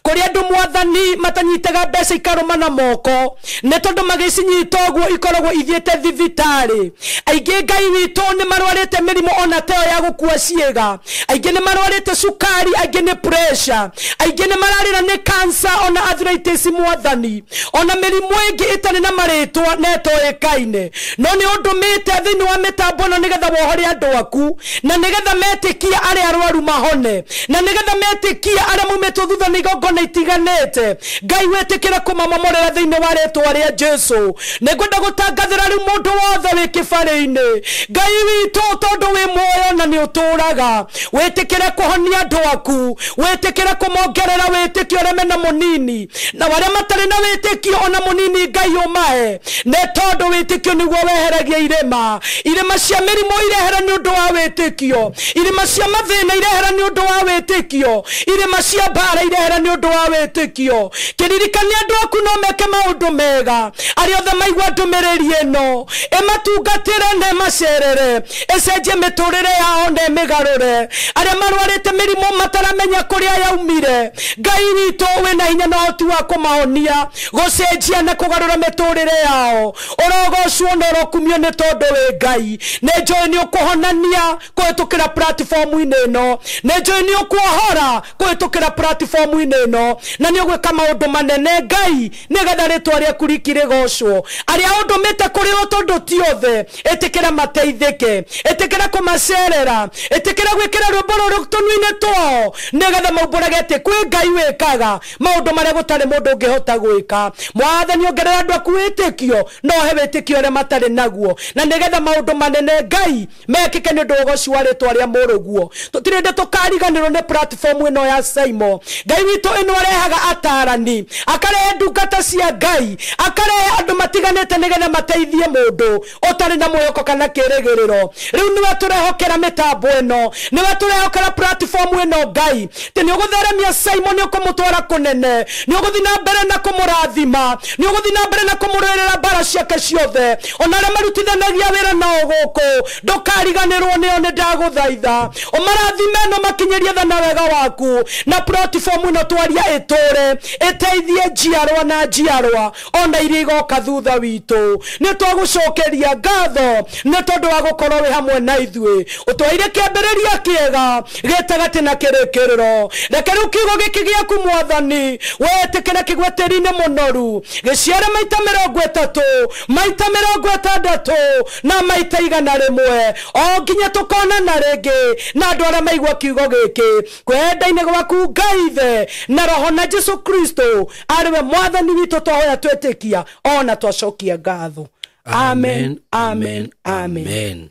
kuri andu mwathani matanyitaga mbeca ikaruma na moko ne tondu magicinyita guo ikoragwo ithiete thibitari aingi Ngai witu ni marwarite mirimo ona teo ya gukua ciega aingi ni marwarite sukari aingi ni pressure aingi ni mararira ni cancer ona arthritis mwathani ona mirimo ingi itani na maritwa netoekaine no ni undumite thini wa mitambo no nigetha wohore andu aku na nigetha metikia ari arwaru mahone na nigetha metikia ari mumeto gũthũngũtha nĩ igongona itiganĩte Ngai wĩtĩkĩre kũmamomorera thĩinĩ wa rĩĩtwa rĩa Jesũ nĩngwenda gũtangathĩra rĩu mũndũ wothe wĩ kĩbarĩ-inĩ Ngai witũ tondũ wĩ muoyo na nĩ ũtũũraga wĩtĩkĩre kũhonia andũ aku wĩtĩkĩre kũmongerera wĩtĩkio ũrĩa mena mũnini na warĩa matarĩ na wĩtĩkio ona mũnini Ngai ũmahe nĩ tondũ wĩtĩkio nĩguo weheragia irĩma cia mĩrimũ irehera nĩ ũndũ wa wĩtĩkio irĩma cia mathĩna irehera nĩ ũndũ wa wĩtĩkio irĩma cia mbara irehera nĩ ũndũ wa wĩtĩkio kĩririkania andũ aku no meke maũndũ mega arĩa othe maigua ndũmĩrĩri ĩno ĩmatungatĩre na ĩmacerere ĩcenjie mĩtũrĩre yao na ĩmĩgarũre arĩa marwarĩte mĩrimũ mataramenya kũrĩa yaumire Ngai witũ wĩna hinya na ũhoti wa kũmahonia gũcenjia na kũgarũra mĩtũrĩre yao ũrogocwo na ũrokumio nĩ tondũ wĩ Ngai nĩ njũĩ nĩ ũkũhonania kũhĩtũkĩra platform-inĩ ĩno nĩ njũĩ nĩ ũkuohora kũhĩtũkĩra platform-inĩ ĩno na nĩ ũgwĩka maũndũ manene Ngai nĩgetha rĩĩtwa rĩaku rĩkĩrĩgocwo arĩa ũndũmĩte kũrĩ o tondũ ti othe ĩtĩkĩra mateithĩke ĩtĩkĩra kũmacerera ĩtĩkĩra gwĩkĩra rwĩmbo rũrũ tũnua-inĩ twao nĩgetha maumbũrage atĩ kwĩ Ngai wĩkaga maũndũ marĩa gũtarĩ mũndũ ũngĩhota gwĩka Mwathani ongerera andũ aku wĩtĩkio no he wĩtĩkio ũrĩa matarĩ naguo na nĩgetha maũndũ manene Ngai mekĩke nĩ ũndũ ũgoci wa rĩĩtwa rĩa mũrũguo tũtirĩnde tũkariganĩrwo nĩ platform ĩno ya Saimo Ngai witũ ĩno arehaga atarani akarehe ndungata cia Ngai akarehe andũ matiganĩte nĩgetha mateithie mũndũ ũtarĩ na mwĩhoko kana kĩrĩgĩrĩro rĩu nĩwe tũrehokera mĩtambo ĩno nĩwe tũrehokera platform ĩno Ngai tĩ nĩ ũgũtheremia Saimo nĩ ũkũmũtwara kũnene nĩ ũgũthiĩ na mbere na kũmũrathima nĩ ũgũthiĩ na mbere na kũmũrũĩrĩra mbara ciake ciothe ona arĩa marutithanagia wĩra nao gũkũ ndũkariganĩrwo nĩo nĩ ndagũthaitha ũmarathime no makinyĩrie thana wega waku na platform ĩno twaria ĩtũre ĩteithie njiarwa na njiarwa ona iria igoka thutha witũ nĩ twagũcokeria ngatho nĩ tondũ wa gũkorwo wĩ hamwe na ithuĩ ũtwaire kĩambĩrĩria kĩega gĩtagatĩ na kĩrĩkĩrĩro reke rĩu kiugo gĩkĩ gĩaku Mwathani wĩtĩkĩre kĩgwe tĩri-inĩ mũnoru gĩciare maita 30 maita 60 na maita 100 o nginya tũkonana rĩngĩ na andũ arĩa maigua kiugo gĩkĩ kwenda-inĩ gwaku Ngai Ithe na Roho na Jesu Kristo arĩwe Mwathani witũ twahoya twĩtĩkia ona twacokia ngatho amen amen amen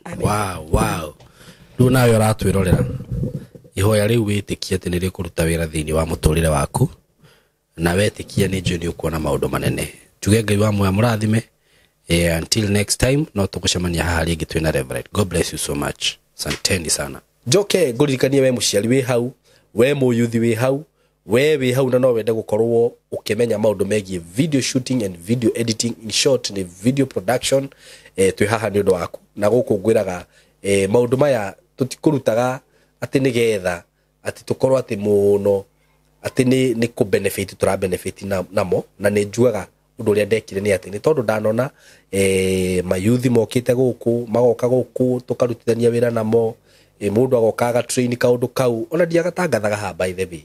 wow rĩu nawe ũratwĩrorera ihoya rĩu wĩtĩkia atĩ nĩ rĩkũruta wĩra thĩinĩ wa mũtũrĩre waku na wetĩkia nĩ njũĩ nĩ ũkuona maũndũ manene njuge Ngai wa muoyo mũrathime until next time no tũgũcemania haha rĩngĩ twĩna Reverend. God bless you so much. Santeni sana. Njoke ngũririkanie we mũciari wĩ hau we mũyuthi wĩ hau we wĩ hau na no wende gũkorwo ũkĩmenya maũndũ megiĩ video shooting and video editing, in short nĩ video production twĩ haha nĩ ũndũ waku na gũkũ ngwĩraga maũndũ maya tũtikũrutaga atĩ nĩgetha atĩ tũkorwo atĩ mũno atĩ nĩ kũ benefit tũra benefit namo na nĩ njuaga ũndũ ũrĩa ndekire nĩ atĩ nĩ tondũ ndanona mayuthi mokĩte gũkũ magoka gũkũ tũkarutithania wĩra namo mũndũ agokaga train kaũndũ kau ona ndiagatangathaga ha by the way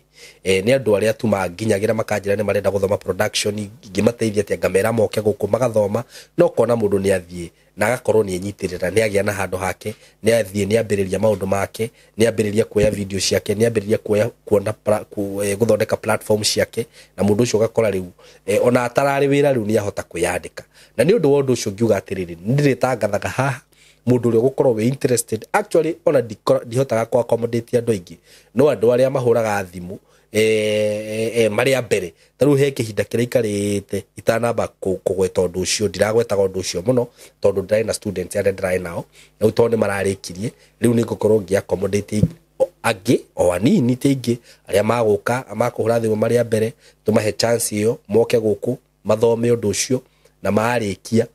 nĩ andũ arĩa tu manginyagĩra makanjĩra nĩ marenda gũthoma production ingĩmateithia atĩ ngamera moke gũkũ magathoma no kona mũndũ nĩ athiĩ na agakorwo nĩ enyitĩrĩra nĩ agĩa na handũ hake nĩ athiĩ nĩ ambĩrĩria maũndũ make nĩ ambĩrĩria kuoya video ciake nĩ ambĩrĩria kuona gũthondeka platform ciake na mũndũ ũcio gakora rĩu ona atararĩ wĩra rĩu nĩ ahota kwĩyandĩka na nĩ ũndũ wa ũndũ ũcio ngiuga atĩrĩrĩ nĩndĩrĩtangathaga haha mũndũ ũrĩa gũkorwo we interested actually ona ndihotaga kwa accommodate andũ aingĩ no andũ arĩa mahũraga thimũ marĩa mbere tarĩu he kĩhinda kĩraikarĩte itanamba kũgweta ũndũ ũcio ndiragwetaga ũndũ ũcio mũno tondũ ndirarĩ na students arĩa ndĩrarĩ nao na tondũ nĩ mararĩkirie rĩu nĩ ngũkorwo ngĩ accommodate angĩ o anini teingĩ arĩa magũka amakũhũra thimũ marĩa mbere tũmahe chance ĩyo moke gũkũ mathome ũndũ ũcio na marĩkia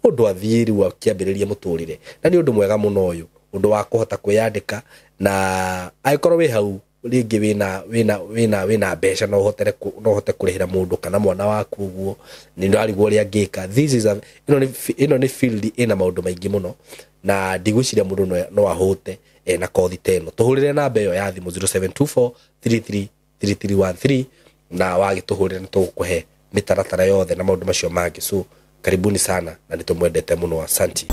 mũndũ athiĩ rĩu akĩambĩrĩria mũtũrĩre na nĩ ũndũ mwega mũno ũyũ ũndũ wa kũhota kwĩyandĩka na angĩkorwo wĩ hau rĩngĩ wĩna mbeca no hote kũrĩhĩra mũndũ kana mwana waku ũguo nĩ ndarigwo ũrĩa angĩka this is ĩno nĩ field ĩna maũndũ maingĩ mũno na ndigwĩciria mũndũ no ahũte na kothi teno tũhũrĩre namba ĩyo ya thimũ 0724333313 na wagĩtũhũrĩra nĩ tũgũkũhe mĩtaratara yothe na maũndũ macio mangĩ so karibuni sana na nitumwendete muno. Asante.